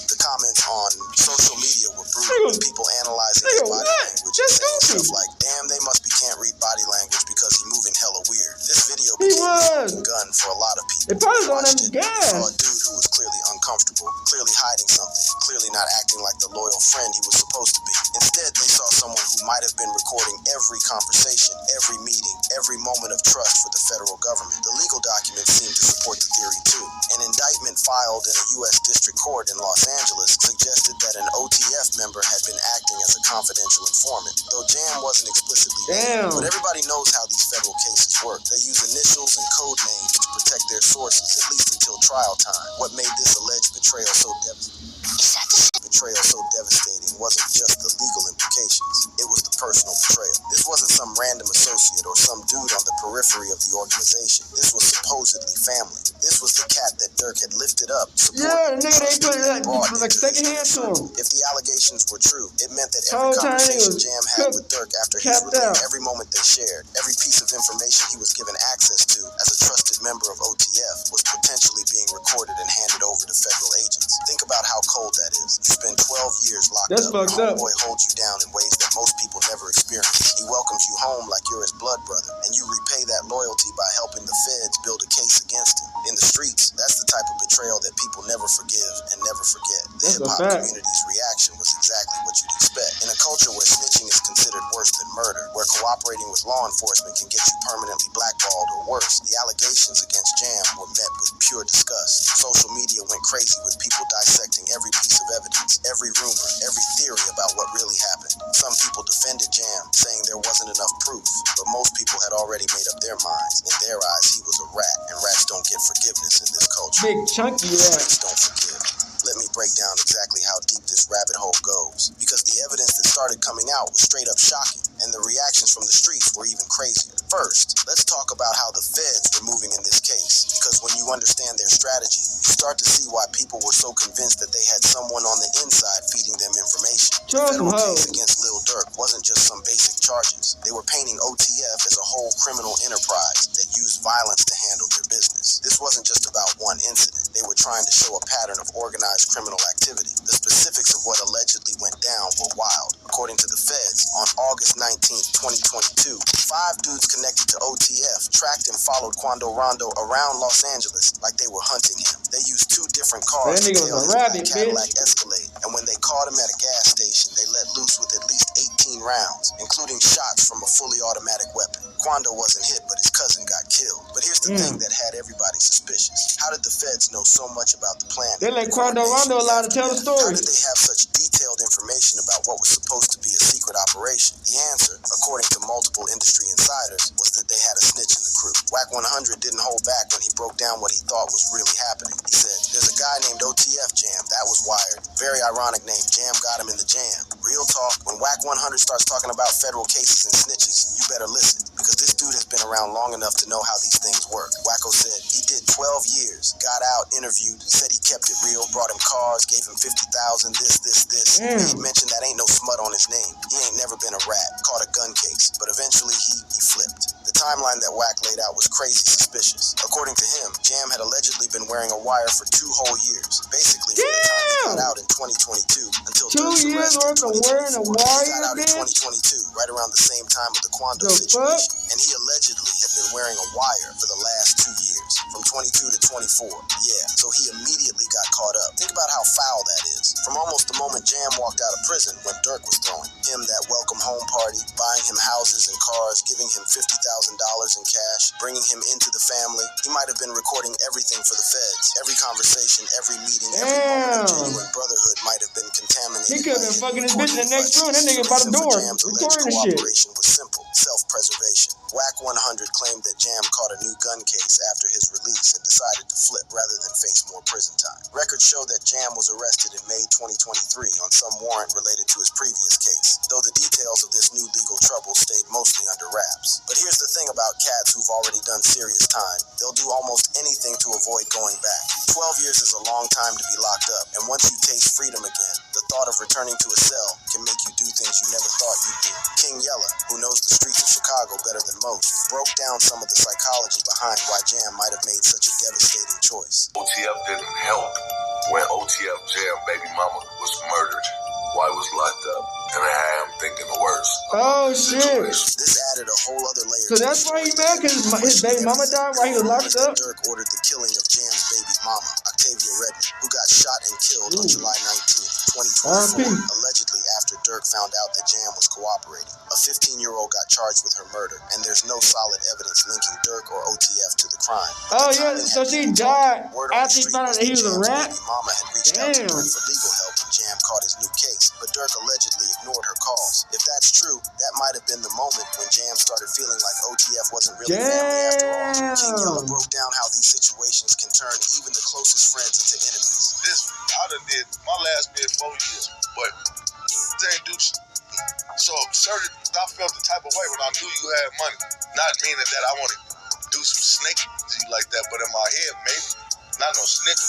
The comments on social media were brutal, with people analyzing his body language and saying stuff like, damn, they must be can't read body language because he's moving hella weird. This video became a gun for a lot of people. It probably on him gas. Saw a dude who was clearly uncomfortable, clearly hiding something, clearly not acting like the loyal friend he was supposed to be. Instead, they saw someone who might have been recording every conversation, every meeting, every moment of trust for the federal government. The legal documents seem to support the theory too. An indictment filed in a U.S. District Court in Los Angeles suggested that an OTF member had been acting as a confidential informant, though Jam wasn't explicitly named. But everybody knows how these federal cases work. They use initials and code names to protect their sources, at least until trial time. What made this alleged betrayal so devastating wasn't just the legal implications, it was the personal betrayal. This wasn't some random associate or some dude on the periphery of the organization. This was supposedly family. This was the cat that Durk had lifted up, supported, the nigga they put like second hand to him. If the allegations were true, it meant that every conversation Jam had with Durk after his release, every moment they shared, every piece of information he was given access to as a trusted member of OTF was potentially being recorded and handed over to federal agents. Think about how cold that is. You spend 12 years locked up. Your homeboy holds you down in ways that most people never experience. He welcomes you home like you're his blood brother, and you repay that loyalty by helping the feds build a case against him. In the streets, that's the type of betrayal that people never forgive and never forget. The hip-hop community's reaction was exactly what you'd expect. In a culture where snitching is considered worse than murder, where cooperating with law enforcement can get you permanently blackballed or worse, the allegations against Jam were met with pure disgust. Social media went crazy with people dissecting every piece of evidence, every rumor, every theory about what really happened. Some people defended Jam, saying there wasn't enough proof, but most people had already made up their minds. In their eyes, he was a rat, and rats don't get forgiveness in this culture. Big chunky rat. Streets don't forgive. Let me break down exactly how deep this rabbit hole goes, because the evidence that started coming out was straight up shocking, and the reactions from the streets were even crazier. First, let's talk about how the feds were moving in this case, because when you understand their strategy, you start to see why people were so convinced that they had someone on the inside feeding them information. The federal case against Lil Durk wasn't just some basic charges. They were painting OTF as a whole criminal enterprise that used violence to handle their business. This wasn't just about one incident. They were trying to show a pattern of organized criminal activity. The specifics of what allegedly went down were wild. According to the feds, on August 19th, 2022, 5 dudes connected to OTF tracked and followed Quando Rondo around Los Angeles like they were hunting him. They used 2 different cars to tail his Cadillac Escalade, and when they caught him at a gas station, they let loose with at least 18 rounds, including shots from a fully automatic weapon. Quando wasn't hit, but his cousin got killed. But here's the thing that had everybody suspicious. How did the feds know so much about the plan? They let Quando Rondo allow to tell the story. How did they have such detailed information about what was supposed to be a secret operation? The answer, according to multiple industry insiders, was that they had a snitch in the crew. Whack 100 didn't hold back when he broke down what he thought was really happening. He said, there's a guy named OTF Jam, that was wired. Very ironic name, Jam got him in the jam. Real talk, when Whack 100 starts talking about federal cases and snitches, you better listen, because this dude has been around long enough to know how these things work. Wacko said he did 12 years, got out, interviewed, said he kept it real, brought him cars, gave him 50,000, this. He mentioned that ain't no smut on his name. He ain't never been a rat, caught a gun case, but eventually he flipped. The timeline that Wack laid out was crazy suspicious. According to him, Jam had allegedly been wearing a wire for 2 whole years. Basically, from the time he got out in 2022 until 2 years worth of wearing a wire, he got out in 2022, right around the same time of the Quando situation. And he allegedly had been wearing a wire for the last 2 years, from 22 to 24. Yeah, so he immediately got caught up. Think about how foul that is. From almost the moment Jam walked out of prison when Durk was throwing him that welcome home party, buying him houses and cars, giving him $50,000 in cash, bringing him into the family. He might have been recording everything for the feds. Every conversation, every meeting, every moment of genuine brotherhood might have been contaminated. He could have been fucking his bitch in the next room. That nigga by the door recording the shit. Cooperation was simple, self-preservation. Wack 100 claimed that Jam caught a new gun case after his release and decided to flip rather than face more prison time. Records show that Jam was arrested in May 2023 on some warrant related to his previous case, though the details of this new legal trouble stayed mostly under wraps. But here's the thing about cats who've already done serious time. They'll do almost anything to avoid going back. 12 years is a long time to be locked up, and once you taste freedom again, the thought of returning to a cell can make you do things you never thought you'd do. King Yella, who knows the streets of Chicago better than most, broke down some of the psychology behind why Jam might have made such a devastating choice. OTF didn't help when OTF Jam baby mama was murdered while he was locked up. And I had him thinking the worst. Oh, shit. This added a whole other layer. So that's why he mad, because his baby mama died while he was locked up? Durk ordered the killing of Jam's baby mama, Octavia Redman, who got shot and killed on July 19th, 2024, allegedly after Durk found out that Jam was cooperating. A 15-year-old got charged with her murder, and there's no solid evidence linking Durk or OTF to the crime. Oh, yeah, so she died after he found out that he was a rat? Mama had reached out to Durk for legal help when Jam caught his new case, but Durk allegedly ignored her calls. If that's true, that might have been the moment when Jam started feeling like OTF wasn't really family after all. King Yella broke down how these situations can turn even the closest friends into enemies. I done did, my last bid 4 years, but they ain't do shit. So certain, I felt the type of way when I knew you had money. Not meaning that I want to do some snaking like that, but in my head, maybe. Not no snitch,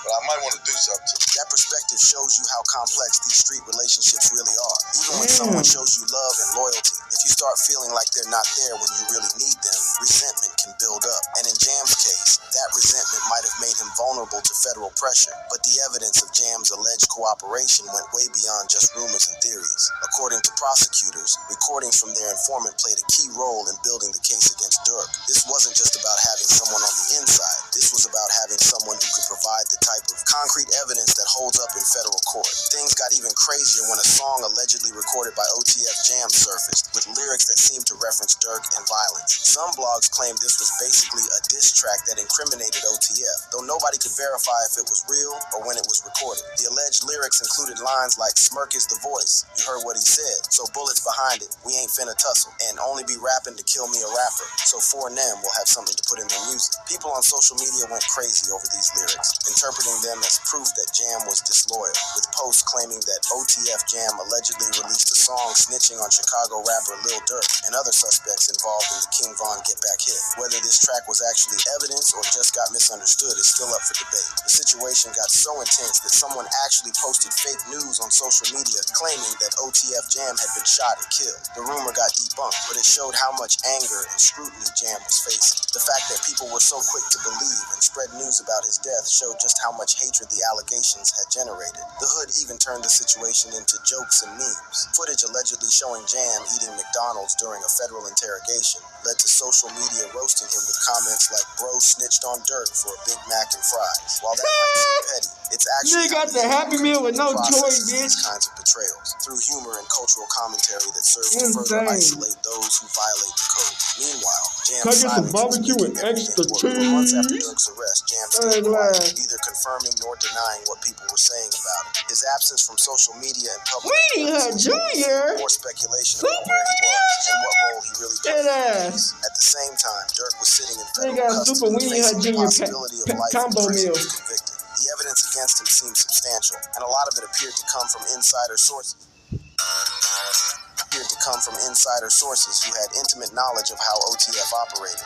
but I might want to do something to them. That perspective shows you how complex these street relationships really are. Even when someone shows you love and loyalty, if you start feeling like they're not there when you really need them, resentment can build up. And in Jam's case, that resentment might have made him vulnerable to federal pressure. But the evidence of Jam's alleged cooperation went way beyond just rumors and theories. According to prosecutors, recordings from their informant played a key role in building the case against Durk. This wasn't just about having someone on the inside. This was about having someone who could provide the type of concrete evidence that holds up in federal court. Things got even crazier when a song allegedly recorded by OTF Jam surfaced, with lyrics that seemed to reference Durk and violence. Some blogs claimed this was basically a diss track that incriminated OTF, though nobody could verify if it was real or when it was recorded. The alleged lyrics included lines like, "Smirk is the voice, you heard what he said, so bullets behind it, we ain't finna tussle, and only be rapping to kill me a rapper, so 4NM will have something to put in their music." People on social media went crazy over these lyrics, interpreting them as proof that Jam was disloyal, with posts claiming that OTF Jam allegedly released a song snitching on Chicago rapper Lil Durk and other suspects involved in the King Von Get Back hit. Whether this track was actually evidence or just got misunderstood is still up for debate. The situation got so intense that someone actually posted fake news on social media claiming that OTF Jam had been shot and killed. The rumor got debunked, but it showed how much anger and scrutiny Jam was facing. The fact that people were so quick to believe and spread news about his death showed just how much hatred the allegations had generated. The hood even turned the situation into jokes and memes. Footage allegedly showing Jam eating McDonald's during a federal interrogation led to social media roasting him with comments like, "Bro snitched on Durk for a Big Mac and fries." While that might seem petty, it's actually they got the Happy Meal with no choice, bitch. These kinds of betrayals through humor and cultural commentary that serves to further isolate those who violate the code. Meanwhile, Jam some barbecue with extra cheese. Months after Durk's arrest, Jam stayed quiet, neither confirming nor denying what people were saying about him. His absence from social media and public more speculation about where he was and what role he really played. At the same time, Durk was sitting in federal custody facing the possibility of life in prison if convicted. The evidence against him seemed substantial, and a lot of it appeared to come from insider sources. Who had intimate knowledge of how OTF operated.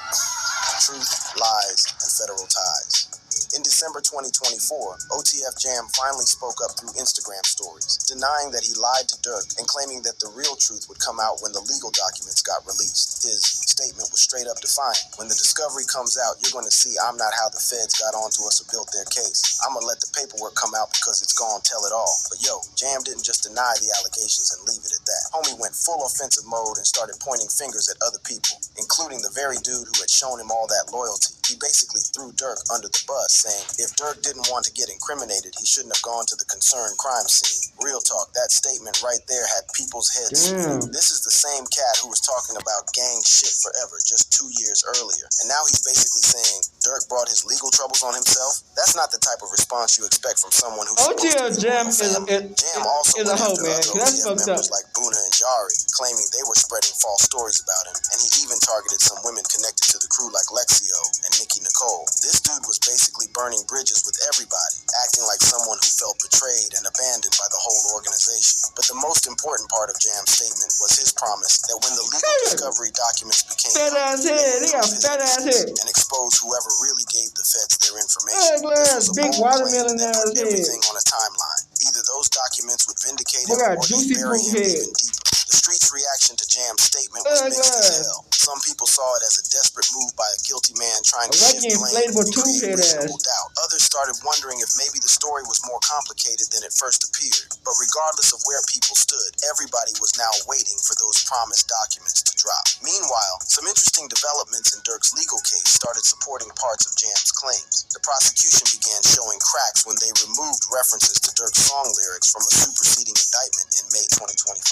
Truth, lies, and federal ties. In December 2024, OTF Jam finally spoke up through Instagram stories, denying that he lied to Durk and claiming that the real truth would come out when the legal documents got released. His statement was straight up defiant. When the discovery comes out, you're going to see I'm not how the feds got onto us or built their case. I'm going to let the paperwork come out because it's gonna tell it all. But yo, Jam didn't just deny the allegations and leave it at that. Homie went full offensive mode and started pointing fingers at other people, including the very dude who had shown him all that loyalty. He basically threw Durk under the bus, saying if Durk didn't want to get incriminated, he shouldn't have gone to the concerned crime scene. Real talk, that statement right there had people's heads spinning. This is the same cat who was talking about gang shit forever just 2 years earlier. And now he's basically saying Durk brought his legal troubles on himself. That's not the type of response you expect from someone who's OTF Jam Jam also is a hoe, man. That's OTF fucked up. members like Boona and Jari, claiming they were spreading false stories about him, and he even targeted some women connected to the crew like Lexio and Nikki Nicole. This dude was basically burning bridges with everybody, acting like someone who felt betrayed and abandoned by the whole organization. But the most important part of Jam's statement was his promise that when the legal discovery documents became and exposed whoever really gave the feds their information, this was a big bold watermelon claim that ass put head. everything on a timeline. Either those documents would vindicate him Look at or juicy they'd bury fruit him head. even deeper. The streets' reaction to Jam's statement was mixed as hell. Some people saw it as a desperate move by a guilty man trying to shift blame and create reasonable doubt. Others started wondering if maybe the story was more complicated than it first appeared. But regardless of where people stood, everybody was now waiting for those promised documents to drop. Meanwhile, some interesting developments in Durk's legal case started supporting parts of Jam's claims. The prosecution began showing cracks when they removed references to Durk's song lyrics from a superseding indictment in May 2025.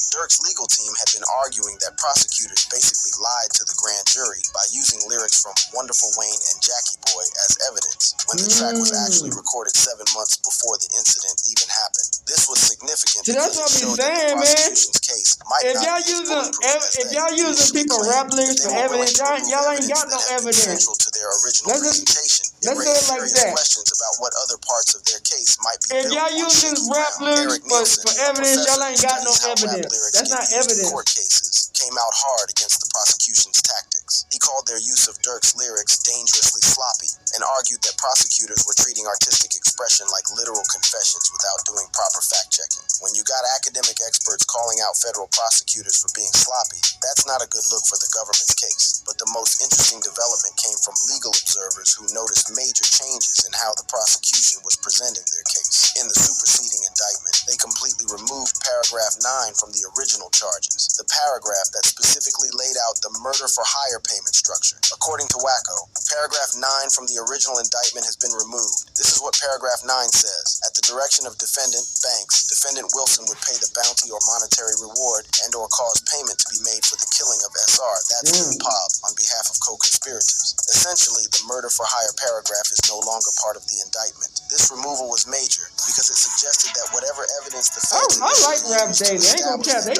Durk's legal team had been arguing that prosecutors basically lied to the grand jury by using lyrics from Wonderful Wayne and Jackie Boy as evidence, when the track was actually recorded 7 months before the incident even happened. This was significant because it showed that the prosecution's case might If not y'all be as bulletproof as they initially people claimed. rap lyrics They for were willing evidence, to remove y'all ain't got no that had been evidence. central to their original presentation. It let's raised say it like serious that. questions about what other parts of their case might be If built y'all on using shaky rap ground. lyrics Eric Nielsen, for a evidence, y'all professor ain't who got no studies how rap evidence. lyrics That's get not used in evidence. court cases, came out hard against the prosecution's tactics. He called their use of Durk's lyrics dangerously sloppy and argued that prosecutors were treating artistic expression like literal confessions without doing proper fact-checking. When you got academic experts calling out federal prosecutors for being sloppy, that's not a good look for the government's case. But the most interesting development came from legal observers who noticed major changes in how the prosecution was presenting their case. In the superseding indictment, they completely removed paragraph 9 from the original charges, the paragraph that specifically laid out the murder-for-hire payment structure. According to Wacko, paragraph 9 from the original indictment has been removed. This is what paragraph 9 says. At the direction of defendant Banks, defendant Wilson would pay the bounty or monetary reward and or cause payment to be made for the killing of SR, that's Pob, on behalf of co-conspirators. Essentially, the murder-for-hire paragraph is no longer part of the indictment. This removal was major because it suggested that whatever evidence the feds I like Rap Daily. I ain't gonna care. They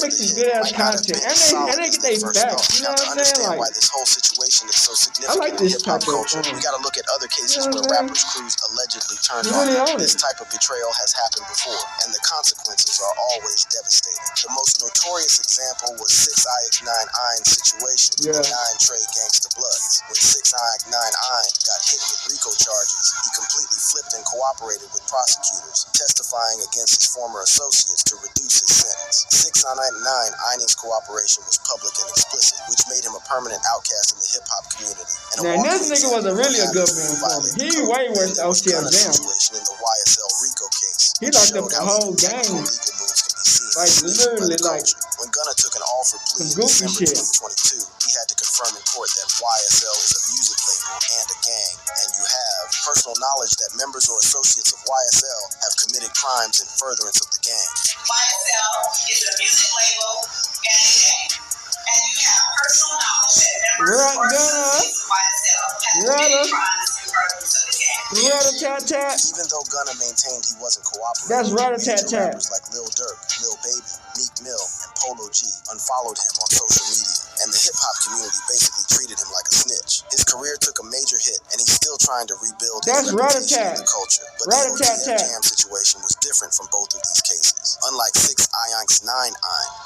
make some good ass content, and they get their facts. You know what I'm saying? Like, why this whole situation is so I significant like in this hip-hop type of. culture, we gotta look at other cases where rappers' crews allegedly turned You really on. own This it. type of betrayal has happened before, and the consequences are always devastating. The most notorious example was 6ix9ine situation with the 9 Trey Gangsta Bloods. When 6ix9ine got hit with RICO charges, he completely flipped and cooperated with prosecutors, testifying against his former associates to reduce his sentence. 6ix9ine's cooperation was public and explicit, which made him a permanent outcast in the hip-hop community. Now, this nigga was really a good man for me. He way worse than OTF Jam. In the YSL RICO case, he locked up the whole gang. Like, literally, like, when Gunna took an offer plea in December 2022, he had to confirm in court that YSL is a music label and a gang, and you have personal knowledge that members or associates of YSL have committed crimes in furtherance of the gang. YSL is a music label and a gang, and you have personal knowledge that members or associates of YSL have committed crimes in furtherance of the gang. Rat-a-tat-tat. Even though Gunna maintained he wasn't cooperating, that's rat-a-tat-tat. Rappers like Lil Durk, Lil Baby, Meek Mill, and Polo G unfollowed him on social media, and the hip-hop community basically treated him like a snitch. His career took a major hit, and he's still trying to rebuild his reputation in the culture. But the OTF Jam situation was different from both of these cases. Unlike 6ix9ine,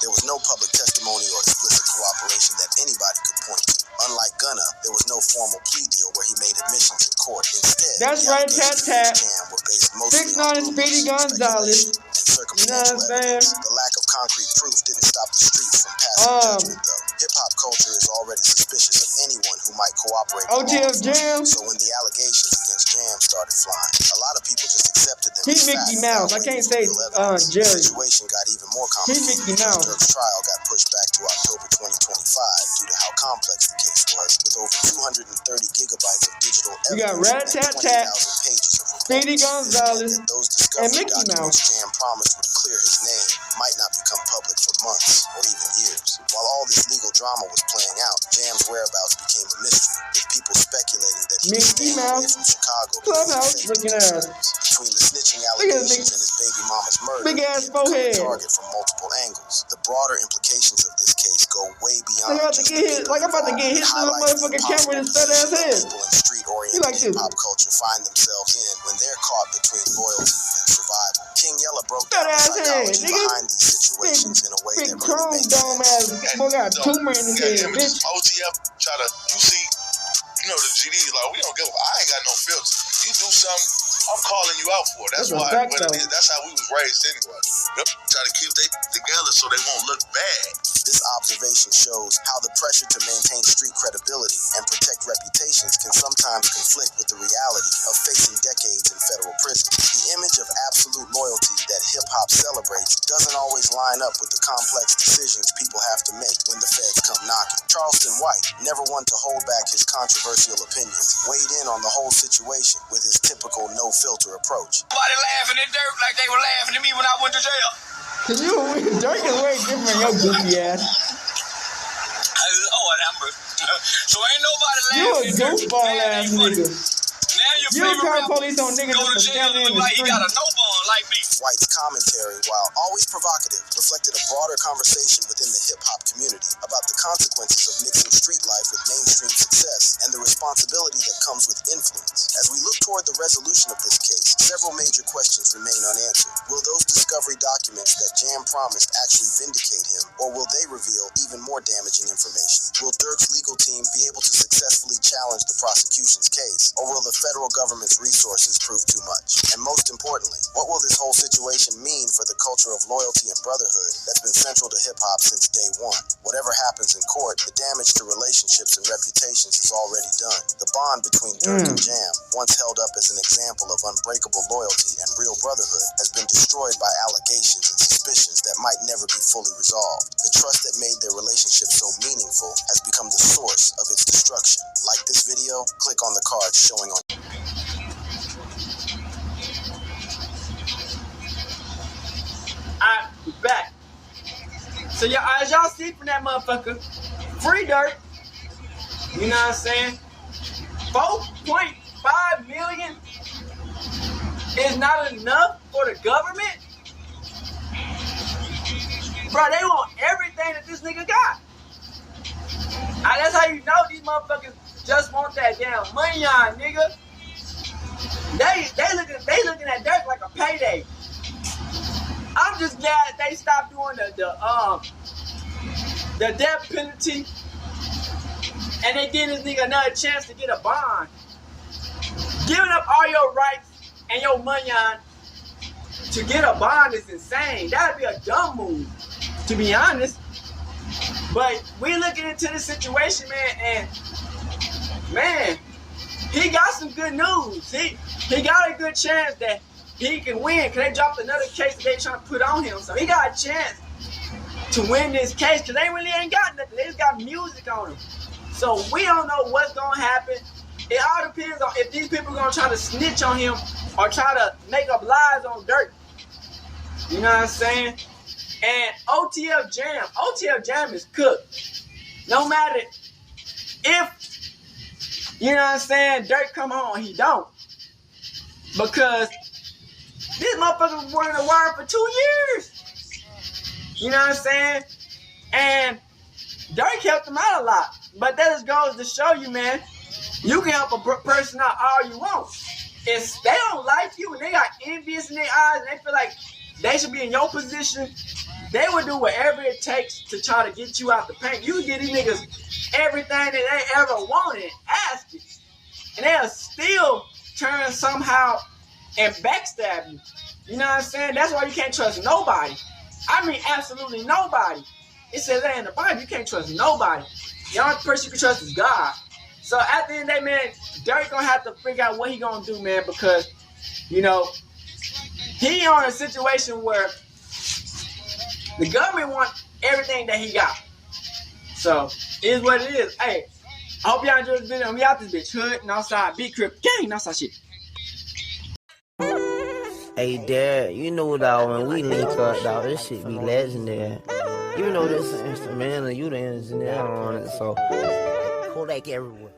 there was no public testimony or explicit cooperation that anybody could point to. Unlike Gunna, there was no formal plea deal where he made admissions in court. Instead, that's the right, allegations Tat Tat. Jam were based mostly 6 on Speedy Gonzalez. and circumstantial evidence. The lack of concrete proof didn't stop the streets from passing judgment, though. Hip-hop culture is already suspicious of anyone who might cooperate with OTF Jam. So when the allegations against Jam started flying, a lot of people just accepted them. He Mickey Mouse. I can't say Jerry. The situation got even more complicated. He Mickey Mouse. Durk's trial got pushed back to October 2025 due to how complex the case was, with over 230 gigabytes of digital evidence. You got Rat-a-tat-tat, Speedy Gonzalez, and Mickey Mouse. Jam promised would clear his name might not become public for months or even years. While all this legal drama was playing out, Jam's whereabouts became a mystery, with people speculating that he was staying away from Chicago. Clubhouse looking ass. Between the snitching allegations and his baby mama's murder, big ass forehead. Target from multiple angles. The broader implications of this case go way beyond. I'm about to get hit. Like I'm about to get hit to the motherfucking camera in his fat ass head. People in street-oriented hip-hop culture find themselves in when they're caught between loyalty and survival. King Yella broke down the psychology behind these situations in a way that really made sense. Boy got a tumor in his head, bitch. OTF try to, you see, you know the GD like we don't give. I ain't got no filter. You do something, I'm calling you out for it. That's why. That's how we was raised anyway. Yep. Try to keep they together so they won't look bad. This observation shows how the pressure to maintain street credibility and protect reputations can sometimes conflict with the reality of facing decades in federal prison. The image of absolute loyalty that hip-hop celebrates doesn't always line up with the complex decisions people have to make when the feds come knocking. Charleston White, never one to hold back his controversial opinions, weighed in on the whole situation with his typical no-filter approach. Nobody laughing at Durk like they were laughing at me when I went to jail. Cause Durk is way different than your goofy ass. Lord have mercy. So ain't nobody laughing. You a goofball ass nigga. Now you call police on niggas just for standing in the street. He got a no bond like me. White's commentary, while always provocative, reflected a broader conversation within the hip-hop community about the consequences of mixing street life with mainstream success and the responsibility that comes with influence. As we look toward the resolution of this case, several major questions remain unanswered. Will those discovery documents that Jam promised actually vindicate him, or will they reveal even more damaging information? Will Durk's legal team be able to successfully challenge the prosecution's case, or will the federal government's resources prove too much? And most importantly, what will this whole situation mean for the culture of loyalty and brotherhood that's been central to hip-hop since day one? Whatever happens in court, the damage to relationships and reputations is already done. The bond between Durk and Jam, once held up as an example of unbreakable loyalty and real brotherhood, has been destroyed by allegations and suspicions that might never be fully resolved. The trust that made their relationship so meaningful has become the source of its destruction. Like this video, click on the card showing on. Alright, we back. So y'all, as y'all see from that motherfucker, free Durk. You know what I'm saying? 4.5 million is not enough for the government. Bro, they want everything that this nigga got. That's how you know these motherfuckers just want that damn money on, nigga. They looking at Durk like a payday. I'm just glad they stopped doing the death penalty, and they gave this nigga another chance to get a bond. Giving up all your rights and your money on to get a bond is insane. That'd be a dumb move, to be honest. But we looking into this situation, man, and man, he got some good news. He got a good chance that he can win, because they dropped another case that they trying to put on him. So he got a chance to win this case, because they really ain't got nothing. They just got music on him. So we don't know what's going to happen. It all depends on if these people are going to try to snitch on him or try to make up lies on Durk. You know what I'm saying? And OTF Jam is cooked. No matter if, you know what I'm saying, Durk come home, he don't. Because this motherfucker was running the wire for 2 years. You know what I'm saying? And Durk helped him out a lot. But that just goes to show you, man, you can help a person out all you want. If they don't like you and they got envious in their eyes and they feel like they should be in your position, they would do whatever it takes to try to get you out the paint. You get these niggas everything that they ever wanted and asked it. And they'll still turn somehow and backstab you. You know what I'm saying? That's why you can't trust nobody. I mean, absolutely nobody. It says that in the Bible, you can't trust nobody. The only person you can trust is God. So at the end of the day, man, Durk gonna have to figure out what he gonna do, man, because, you know, he on a situation where the government wants everything that he got. So, it is what it is. Hey, I hope y'all enjoyed this video. We out this bitch. Hood, Northside, Big Crip, gang, Northside shit. Hey, Dad, you know, dog, when we link up, dog, this shit be legendary. Even though this is instrumental, you the engineer on it, so Kodak everywhere.